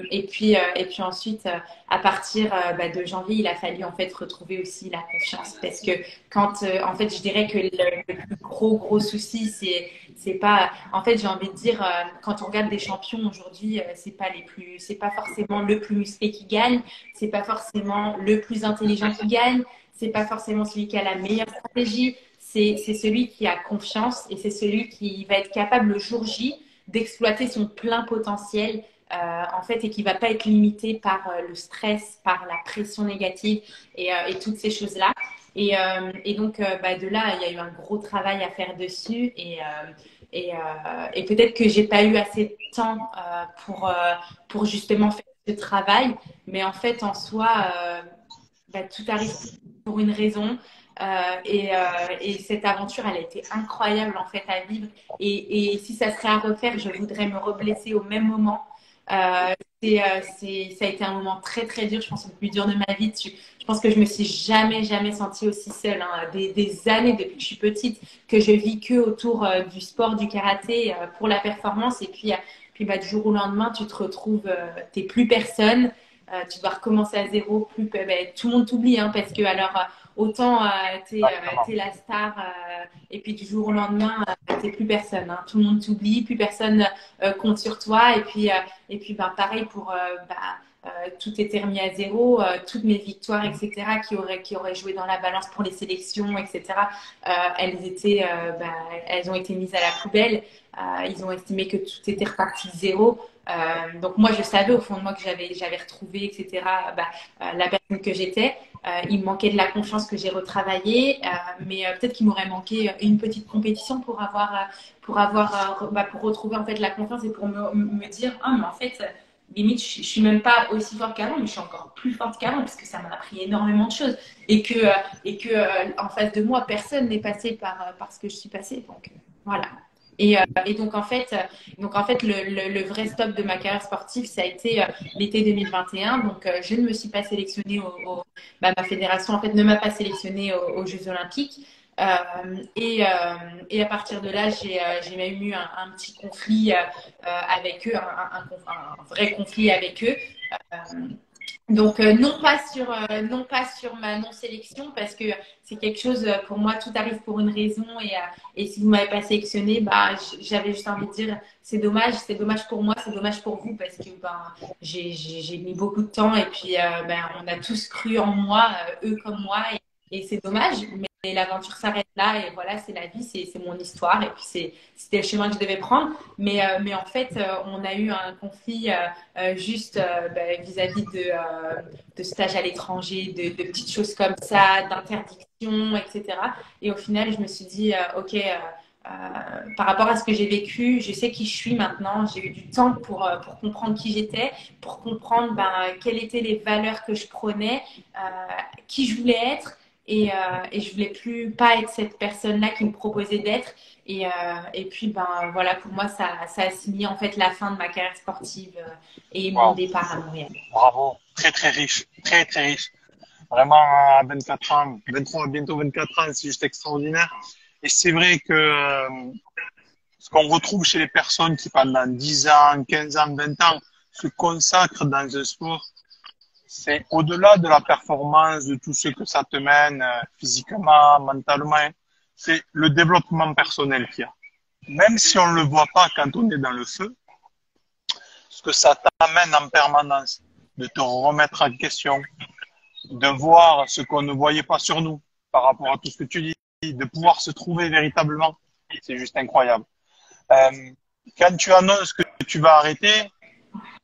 Speaker 2: Et puis ensuite, à partir de janvier, il a fallu en fait retrouver aussi la confiance parce que en fait, je dirais que le plus gros souci, c'est pas, en fait, j'ai envie de dire, quand on regarde des champions aujourd'hui, c'est pas forcément le plus musclé qui gagne, c'est pas forcément le plus intelligent qui gagne, c'est pas forcément celui qui a la meilleure stratégie, c'est celui qui a confiance et c'est celui qui va être capable le jour J d'exploiter son plein potentiel en fait et qui va pas être limité par le stress, par la pression négative et toutes ces choses-là. Et donc de là, il y a eu un gros travail à faire dessus et peut-être que j'ai pas eu assez de temps pour justement faire ce travail, mais en fait en soi tout arrive pour une raison. Et cette aventure, elle a été incroyable en fait à vivre. Et si ça serait à refaire, je voudrais me reblesser au même moment Ça a été un moment très très dur, je pense le plus dur de ma vie. Je pense que je me suis jamais sentie aussi seule. Hein. Des années depuis que je suis petite que je vis que autour du sport, du karaté pour la performance. Et puis bah, du jour au lendemain, tu te retrouves, t'es plus personne. Tu dois recommencer à zéro. Tout le monde t'oublie hein, parce que alors autant t'es la star et puis du jour au lendemain t'es plus personne. Hein. Tout le monde t'oublie, plus personne compte sur toi. Et puis ben, pareil pour tout était remis à zéro, toutes mes victoires, etc., qui auraient joué dans la balance pour les sélections, etc., elles ont été mises à la poubelle. Ils ont estimé que tout était reparti de zéro. Donc moi, je savais au fond de moi que j'avais retrouvé, etc., la personne que j'étais. Il me manquait de la confiance que j'ai retravaillée, mais peut-être qu'il m'aurait manqué une petite compétition pour retrouver en fait la confiance et pour me dire, ah, mais en fait, limite, je suis même pas aussi forte qu'avant, mais je suis encore plus forte qu'avant parce que ça m'a appris énormément de choses en face de moi, personne n'est passé par ce que je suis passée. Donc voilà. Et donc en fait le vrai stop de ma carrière sportive, ça a été l'été 2021. Donc, je ne me suis pas sélectionnée ma fédération en fait ne m'a pas sélectionnée aux Jeux Olympiques. Et à partir de là, j'ai même eu un petit conflit avec eux, un vrai conflit avec eux. Euh, donc, non pas sur ma non-sélection, parce que c'est quelque chose, pour moi, tout arrive pour une raison. Et si vous ne m'avez pas sélectionné, j'avais juste envie de dire, c'est dommage pour moi, c'est dommage pour vous, parce que j'ai mis beaucoup de temps. Et puis, on a tous cru en moi, eux comme moi. Et c'est dommage, mais l'aventure s'arrête là. Et voilà, c'est la vie, c'est mon histoire. Et puis, c'était le chemin que je devais prendre. Mais en fait, on a eu un conflit juste vis-à-vis de stages à l'étranger, de petites choses comme ça, d'interdictions, etc. Et au final, je me suis dit, OK, par rapport à ce que j'ai vécu, je sais qui je suis maintenant. J'ai eu du temps pour comprendre qui j'étais, pour comprendre quelles étaient les valeurs que je prenais, qui je voulais être. Et je voulais plus pas être cette personne-là qui me proposait d'être. Et puis, voilà, pour moi, ça a signé en fait la fin de ma carrière sportive et mon
Speaker 3: Wow.
Speaker 2: départ à Montréal.
Speaker 3: Bravo. Très, très riche. Très, très riche. Vraiment, à 24 ans, 23, bientôt 24 ans, c'est juste extraordinaire. Et c'est vrai que ce qu'on retrouve chez les personnes qui pendant 10 ans, 15 ans, 20 ans se consacrent dans un sport, c'est au-delà de la performance, de tout ce que ça te mène physiquement, mentalement, c'est le développement personnel qu'il y a. Même si on ne le voit pas quand on est dans le feu, ce que ça t'amène en permanence, de te remettre en question, de voir ce qu'on ne voyait pas sur nous par rapport à tout ce que tu dis, de pouvoir se trouver véritablement, c'est juste incroyable. Quand tu annonces que tu vas arrêter,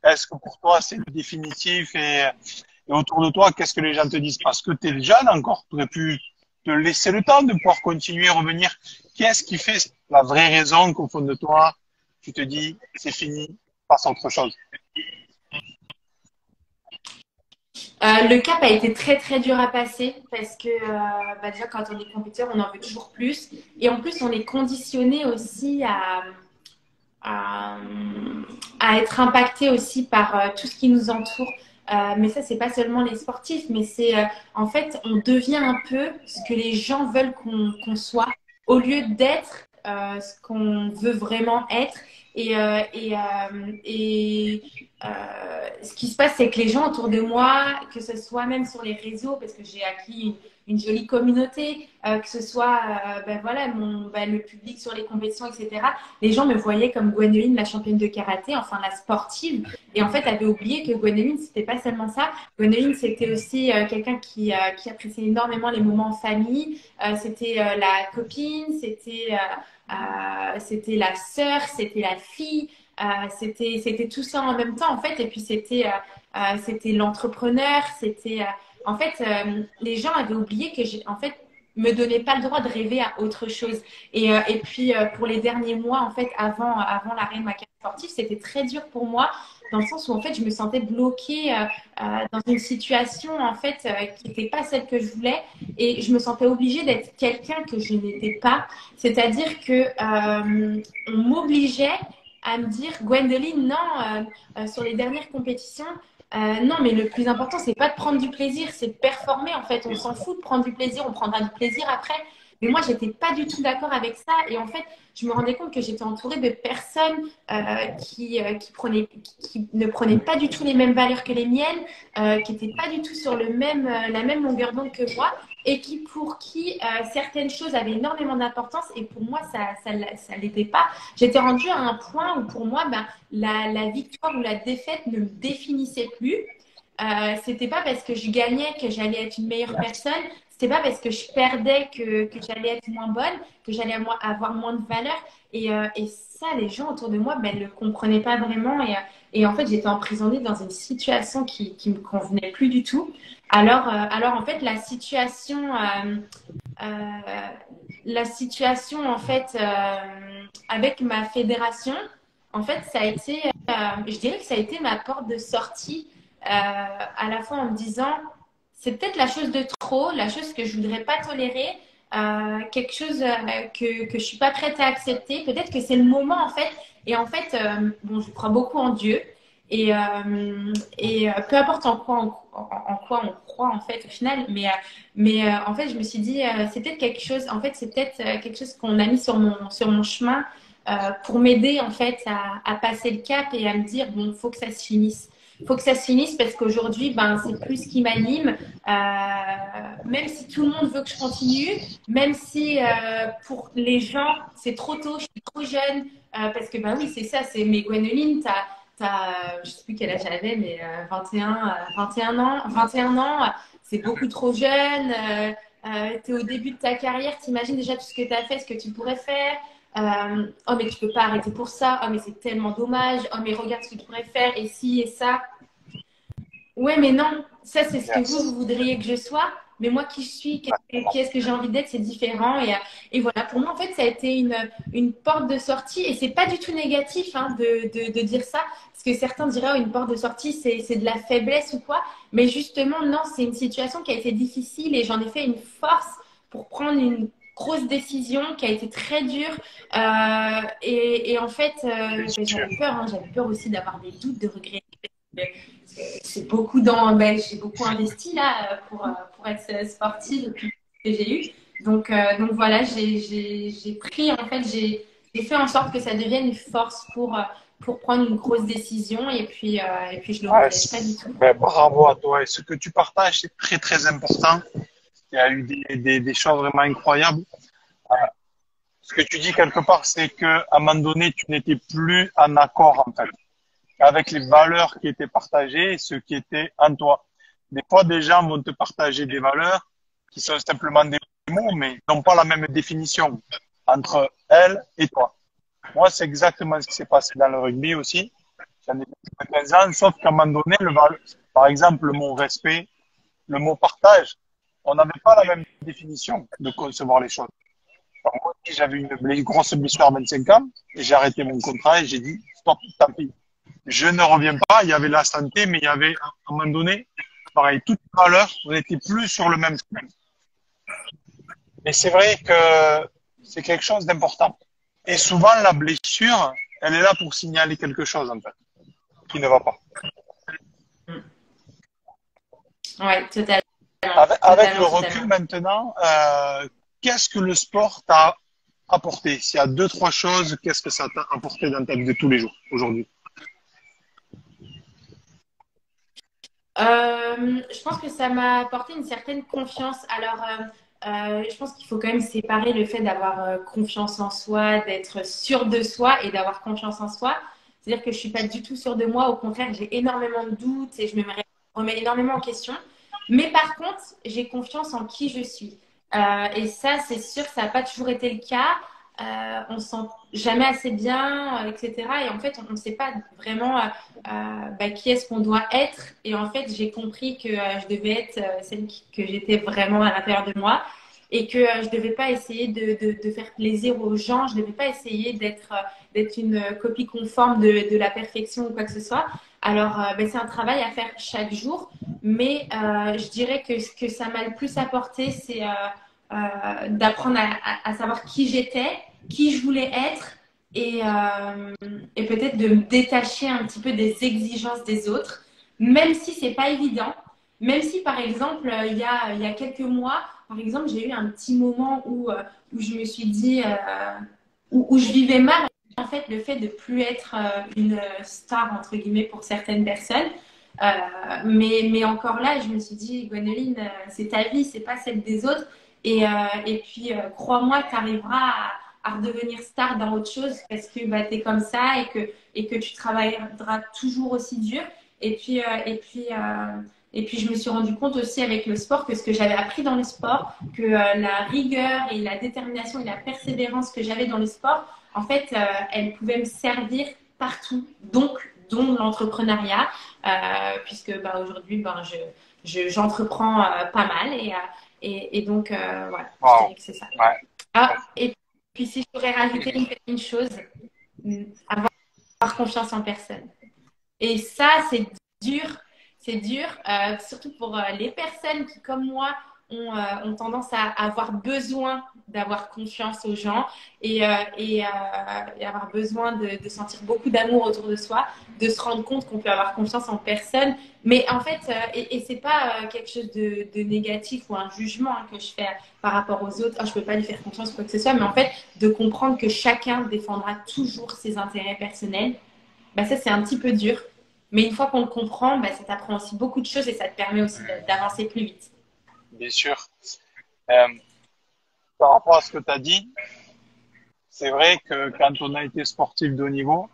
Speaker 3: est-ce que pour toi c'est définitif et autour de toi, qu'est-ce que les gens te disent? Parce que tu es jeune encore, tu aurais pu te laisser le temps de pouvoir continuer, revenir. Qu'est-ce qui fait la vraie raison qu'au fond de toi, tu te dis c'est fini, passe à autre chose?
Speaker 2: Le cap a été très très dur à passer parce que déjà quand on est compétiteur, on en veut toujours plus. Et en plus, on est conditionné aussi à, à être impacté aussi par tout ce qui nous entoure. Mais ça, c'est pas seulement les sportifs, mais c'est en fait, on devient un peu ce que les gens veulent qu'on soit au lieu d'être ce qu'on veut vraiment être. Et, euh, et, euh, et ce qui se passe, c'est que les gens autour de moi, que ce soit même sur les réseaux, parce que j'ai acquis une jolie communauté, que ce soit voilà, le public sur les compétitions, etc. Les gens me voyaient comme Gwendoline, la championne de karaté, enfin la sportive. Et en fait, avaient oublié que Gwendoline, c'était pas seulement ça. Gwendoline, c'était aussi quelqu'un qui appréciait énormément les moments en famille. C'était la copine, c'était la sœur, c'était la fille. C'était tout ça en même temps, en fait. Et puis, c'était l'entrepreneur. En fait, les gens avaient oublié que en fait, me donnais pas le droit de rêver à autre chose. Et puis, pour les derniers mois, en fait, avant l'arrêt de ma carrière sportive, c'était très dur pour moi dans le sens où, en fait, je me sentais bloquée dans une situation, en fait, qui n'était pas celle que je voulais. Et je me sentais obligée d'être quelqu'un que je n'étais pas. C'est-à-dire que on m'obligeait à me dire, Gwendoline, non, sur les dernières compétitions, non, mais le plus important, c'est pas de prendre du plaisir, c'est de performer. En fait, on s'en fout de prendre du plaisir, on prendra du plaisir après. Mais moi, j'étais pas du tout d'accord avec ça. Et en fait, je me rendais compte que j'étais entourée de personnes qui ne prenaient pas du tout les mêmes valeurs que les miennes, qui n'étaient pas du tout sur la même longueur d'onde que moi, et pour qui certaines choses avaient énormément d'importance. Et pour moi, ça l'était pas. J'étais rendue à un point où pour moi, ben, la victoire ou la défaite ne me définissait plus. C'était pas parce que je gagnais que j'allais être une meilleure personne. C'était pas parce que je perdais que j'allais être moins bonne, que j'allais avoir moins de valeur. Et ça, les gens autour de moi, ben, ne le comprenaient pas vraiment. Et en fait, j'étais emprisonnée dans une situation qui me convenait plus du tout. Alors en fait, la situation en fait avec ma fédération, en fait, ça a été, je dirais que ça a été ma porte de sortie, à la fois en me disant, c'est peut-être la chose de trop, la chose que je voudrais pas tolérer, quelque chose que je suis pas prête à accepter. Peut-être que c'est le moment en fait. Et en fait, bon, je crois beaucoup en Dieu. Et peu importe en quoi on croit en fait au final, mais en fait je me suis dit c'est peut-être quelque chose, en fait c'est peut-être quelque chose qu'on a mis sur mon chemin pour m'aider en fait à passer le cap et à me dire bon, faut que ça se finisse. Faut que ça se finisse parce qu'aujourd'hui, ben, c'est plus ce qui m'anime. Même si tout le monde veut que je continue, même si pour les gens, c'est trop tôt, je suis trop jeune, parce que, ben oui, c'est ça, c'est mes Gwenoline, je sais plus quel âge j'avais, mais 21 ans, 21 ans, c'est beaucoup trop jeune. Tu es au début de ta carrière, t'imagines déjà tout ce que tu as fait, ce que tu pourrais faire. Oh mais tu peux pas arrêter pour ça, oh mais c'est tellement dommage, oh mais regarde ce que tu pourrais faire, et ci et ça. Ouais mais non, ça c'est ce que vous voudriez que je sois, mais moi qui je suis, qui est-ce que j'ai envie d'être, c'est différent. Et voilà, pour moi en fait ça a été une porte de sortie, et c'est pas du tout négatif hein, de dire ça, parce que certains diraient oh, une porte de sortie c'est de la faiblesse ou quoi, mais justement non, c'est une situation qui a été difficile et j'en ai fait une force pour prendre une grosse décision qui a été très dure. Et en fait, j'avais peur. Hein, j'avais peur aussi d'avoir des doutes, de regrets. C'est beaucoup j'ai beaucoup investi là pour être sportive depuis que j'ai eu. Donc voilà, j'ai pris, en fait, j'ai fait en sorte que ça devienne une force pour prendre une grosse décision. Et puis je le regrette pas du tout.
Speaker 3: Ben, bravo à toi. Et ce que tu partages, c'est très, très important. Il y a eu des choses vraiment incroyables. Ce que tu dis quelque part, c'est qu'à un moment donné, tu n'étais plus en accord, en fait, avec les valeurs qui étaient partagées et ce qui était en toi. Des fois, des gens vont te partager des valeurs qui sont simplement des mots, mais n'ont pas la même définition entre elles et toi. Moi, c'est exactement ce qui s'est passé dans le rugby aussi. J'en ai fait 15 ans, sauf qu'à un moment donné, par exemple, le mot respect, le mot partage, on n'avait pas la même définition de concevoir les choses. Alors, moi aussi, j'avais une grosse blessure à 25 ans et j'ai arrêté mon contrat et j'ai dit stop, tant pis. Je ne reviens pas. Il y avait la santé, mais il y avait à un moment donné, pareil, toutes les valeurs, on n'était plus sur le même chemin. Et c'est vrai que c'est quelque chose d'important. Et souvent, la blessure, elle est là pour signaler quelque chose, en fait, qui ne va pas.
Speaker 2: Oui, totalement.
Speaker 3: Avec le recul maintenant, qu'est-ce que le sport t'a apporté? S'il y a 2-3 choses, qu'est-ce que ça t'a apporté dans ta vie de tous les jours aujourd'hui?
Speaker 2: Je pense que ça m'a apporté une certaine confiance. Alors, je pense qu'il faut quand même séparer le fait d'avoir confiance en soi, d'être sûr de soi et d'avoir confiance en soi. C'est-à-dire que je suis pas du tout sûre de moi. Au contraire, j'ai énormément de doutes et je me remets énormément en question. Mais par contre, j'ai confiance en qui je suis. Et ça, c'est sûr, ça n'a pas toujours été le cas. On ne se sent jamais assez bien, etc. Et en fait, on ne sait pas vraiment qui est-ce qu'on doit être. Et en fait, j'ai compris que je devais être celle que j'étais vraiment à l'intérieur de moi et que je ne devais pas essayer de faire plaisir aux gens. Je ne devais pas essayer d'être une copie conforme de la perfection ou quoi que ce soit. Alors, c'est un travail à faire chaque jour. Mais je dirais que ce que ça m'a le plus apporté, c'est d'apprendre à savoir qui j'étais, qui je voulais être et peut-être de me détacher un petit peu des exigences des autres, même si c'est pas évident. Même si, par exemple, il y a quelques mois, par exemple, j'ai eu un petit moment où je me suis dit, où je vivais mal, en fait, le fait de plus être une star, entre guillemets, pour certaines personnes. Euh, mais encore là, je me suis dit, Gwenoline, c'est ta vie, c'est pas celle des autres. Et puis, crois-moi, tu arriveras à redevenir star dans autre chose parce que bah, tu es comme ça et que tu travailleras toujours aussi dur. Et puis, et puis, je me suis rendu compte aussi avec le sport que ce que j'avais appris dans le sport, que la rigueur et la détermination et la persévérance que j'avais dans le sport, en fait, elle pouvait me servir partout, donc dont l'entrepreneuriat, puisque bah, aujourd'hui, ben, j'entreprends pas mal et donc voilà, je
Speaker 3: Wow.
Speaker 2: dirais que c'est ça.
Speaker 3: Ouais.
Speaker 2: Ah, et puis si je pourrais rajouter une chose, avoir confiance en personne. Et ça, dur, c'est dur, surtout pour les personnes qui, comme moi, ont tendance à avoir besoin d'avoir confiance aux gens et avoir besoin de sentir beaucoup d'amour autour de soi, de se rendre compte qu'on peut avoir confiance en personne. Mais en fait, et c'est pas quelque chose de négatif ou un jugement hein, que je fais par rapport aux autres, oh, je peux pas lui faire confiance ou quoi que ce soit, mais en fait, de comprendre que chacun défendra toujours ses intérêts personnels, bah ça c'est un petit peu dur. Mais une fois qu'on le comprend, bah, ça t'apprend aussi beaucoup de choses et ça te permet aussi d'avancer plus vite.
Speaker 3: Bien sûr. Euh, Par rapport à ce que tu as dit, c'est vrai que quand on a été sportif de haut niveau,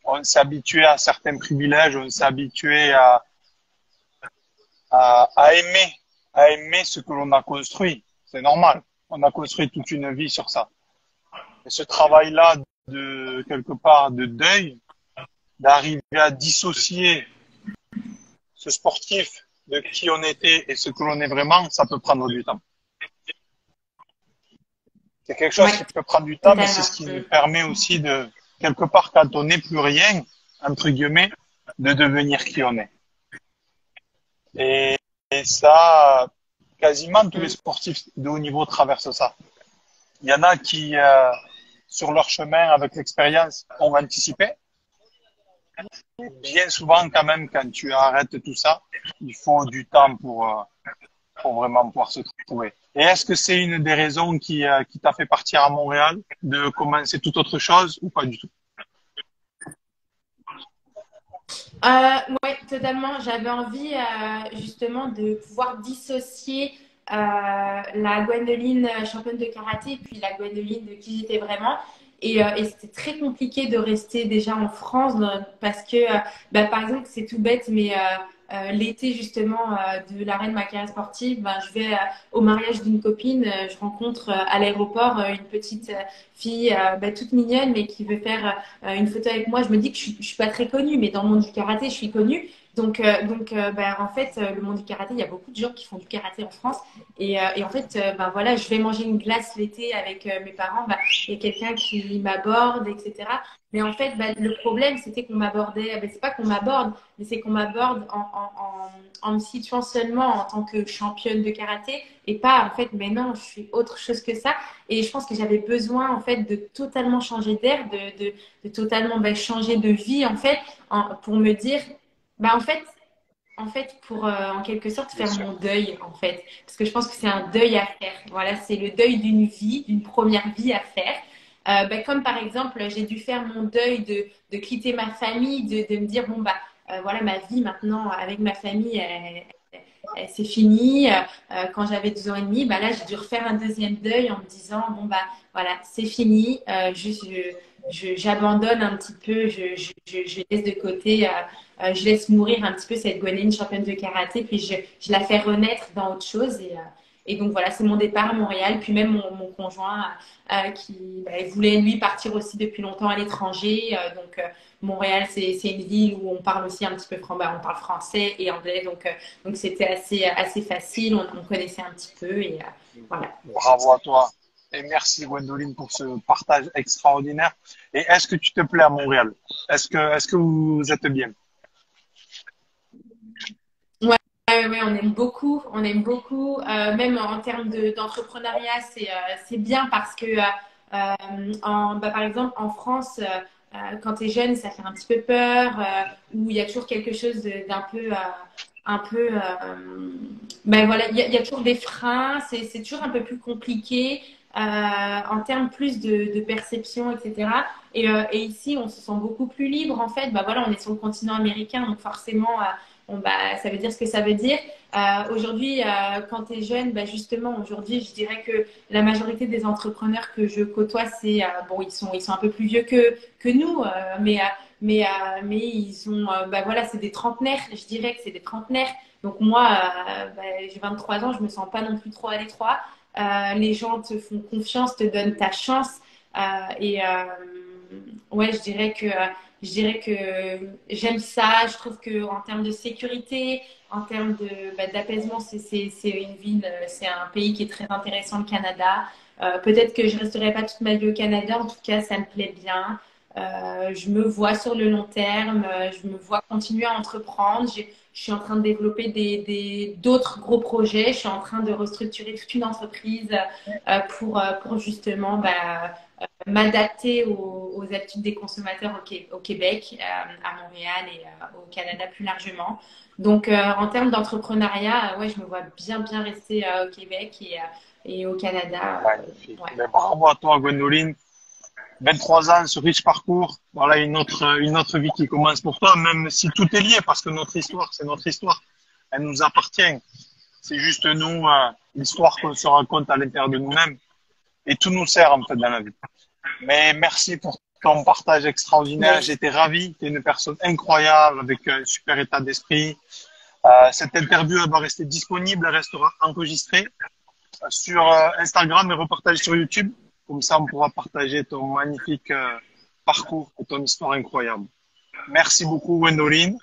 Speaker 3: on s'est habitué à certains privilèges, on s'est habitué à aimer, à aimer ce que l'on a construit. C'est normal. On a construit toute une vie sur ça. Et ce travail-là de quelque part de deuil, d'arriver à dissocier ce sportif de qui on était et ce que l'on est vraiment, ça peut prendre du temps. C'est quelque chose
Speaker 2: Ouais,
Speaker 3: qui peut prendre du temps, mais c'est
Speaker 2: totalement.
Speaker 3: ce qui nous permet aussi de, quelque part, quand on n'est plus rien, entre guillemets, de devenir qui on est. Et, et ça, quasiment tous les
Speaker 2: Mm.
Speaker 3: sportifs de haut niveau traversent ça. Il y en a qui, sur leur chemin, avec l'expérience, ont anticipé. Bien souvent, quand même, quand tu arrêtes tout ça, il faut du temps pour vraiment pouvoir se trouver. Et est-ce que c'est une des raisons qui t'a fait partir à Montréal, de commencer toute autre chose ou pas du tout?
Speaker 2: Ouais, totalement. J'avais envie justement de pouvoir dissocier la Gwendoline championne de karaté et puis la Gwendoline de qui j'étais vraiment. Et c'était très compliqué de rester déjà en France parce que, bah, par exemple, c'est tout bête, mais l'été justement de l'arène de ma carrière sportive, ben, je vais au mariage d'une copine, je rencontre à l'aéroport une petite fille bah, toute mignonne mais qui veut faire une photo avec moi. Je me dis que je suis pas très connue, mais dans le monde du karaté, je suis connue. Donc bah, en fait, le monde du karaté, il y a beaucoup de gens qui font du karaté en France. Et en fait, ben voilà, je vais manger une glace l'été avec mes parents. Bah, il y a quelqu'un qui m'aborde, etc. Mais en fait, bah, le problème, c'était qu'on m'abordait. Ben, c'est pas qu'on m'aborde, mais c'est qu'on m'aborde en me situant seulement en tant que championne de karaté et pas en fait, mais non, je suis autre chose que ça. Et je pense que j'avais besoin en fait de totalement changer d'air, de totalement ben, changer de vie en fait, pour me dire, bah en fait, pour en quelque sorte
Speaker 3: Bien
Speaker 2: faire
Speaker 3: sûr.
Speaker 2: mon deuil, en fait. Parce que je pense que c'est un deuil à faire. Voilà, c'est le deuil d'une vie, d'une première vie à faire. Ben, comme par exemple, j'ai dû faire mon deuil de quitter ma famille, de me dire, bon, bah, voilà, ma vie maintenant avec ma famille, c'est fini. Quand j'avais 12 ans et demi, bah là, j'ai dû refaire un deuxième deuil en me disant, bon, bah, voilà, c'est fini. J'abandonne un petit peu, je laisse de côté, je laisse mourir un petit peu cette Gwenaëlle championne de karaté, puis je la fais renaître dans autre chose. Et donc voilà, c'est mon départ à Montréal. Puis même mon conjoint qui bah, voulait lui partir aussi depuis longtemps à l'étranger. Montréal, c'est une ville où on parle aussi un petit peu bah, on parle français et anglais. Donc c'était assez facile, on connaissait un petit peu. Et voilà.
Speaker 3: Bravo à toi. Et merci Gwendoline pour ce partage extraordinaire. Et est-ce que tu te plais à Montréal? Est-ce que vous êtes bien?
Speaker 2: Ouais, ouais, on aime beaucoup, on aime beaucoup. Même en termes d'entrepreneuriat, c'est bien parce que Par exemple, en France, quand tu es jeune, ça fait un petit peu peur, où il y a toujours quelque chose d'un peu, un peu, voilà, il y a toujours des freins, c'est toujours un peu plus compliqué en termes plus de perception, etc. Et ici, on se sent beaucoup plus libre, en fait. Bah voilà, on est sur le continent américain, donc forcément, ça veut dire ce que ça veut dire. Aujourd'hui, quand tu es jeune, bah justement, aujourd'hui, je dirais que la majorité des entrepreneurs que je côtoie, bon, ils sont un peu plus vieux que nous, mais ils ont, voilà, c'est des trentenaires. Je dirais que c'est des trentenaires. Donc moi, j'ai 23 ans, je me sens pas non plus trop à l'étroit. Les gens te font confiance, te donnent ta chance. Euh, et ouais, je dirais que j'aime ça. Je trouve que en termes de sécurité, en termes d'apaisement, c'est une ville, c'est un pays qui est très intéressant, le Canada. Peut-être que je resterai pas toute ma vie au Canada. En tout cas, ça me plaît bien. Je me vois sur le long terme. Je me vois continuer à entreprendre. Je suis en train de développer d'autres gros projets. Je suis en train de restructurer toute une entreprise pour justement m'adapter aux habitudes des consommateurs au Québec, à Montréal et au Canada plus largement. Donc, en termes d'entrepreneuriat, ouais, je me vois bien rester au Québec et au Canada.
Speaker 3: Magnifique.
Speaker 2: Ouais.
Speaker 3: Mais bravo à toi, Gwendoline. 23 ans, ce riche parcours. Voilà une autre vie qui commence pour toi, même si tout est lié, parce que notre histoire, c'est notre histoire. Elle nous appartient. C'est juste nous, l'histoire qu'on se raconte à l'intérieur de nous-mêmes. Et tout nous sert, en fait, dans la vie. Mais merci pour ton partage extraordinaire.
Speaker 2: Yes.
Speaker 3: J'étais ravi. Tu es une personne incroyable avec un super état d'esprit. Cette interview, elle va rester disponible. Elle restera enregistrée sur Instagram et repartagée sur YouTube. Comme ça, on pourra partager ton magnifique parcours et ton histoire incroyable. Merci beaucoup, Gwendoline.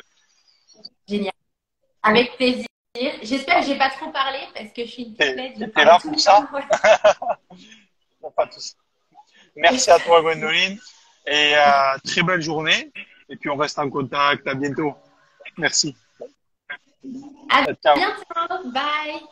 Speaker 2: Génial. Avec plaisir. J'espère que j'ai pas trop parlé parce que je suis une pipelette. Je
Speaker 3: T'es
Speaker 2: parle
Speaker 3: là
Speaker 2: tout
Speaker 3: pour
Speaker 2: le
Speaker 3: ça?
Speaker 2: temps. Ouais.
Speaker 3: Pas tous. Merci à toi, Gwendoline. Et très belle journée. Et puis, on reste en contact. À bientôt. Merci.
Speaker 2: À
Speaker 3: Ciao.
Speaker 2: bientôt. Bye.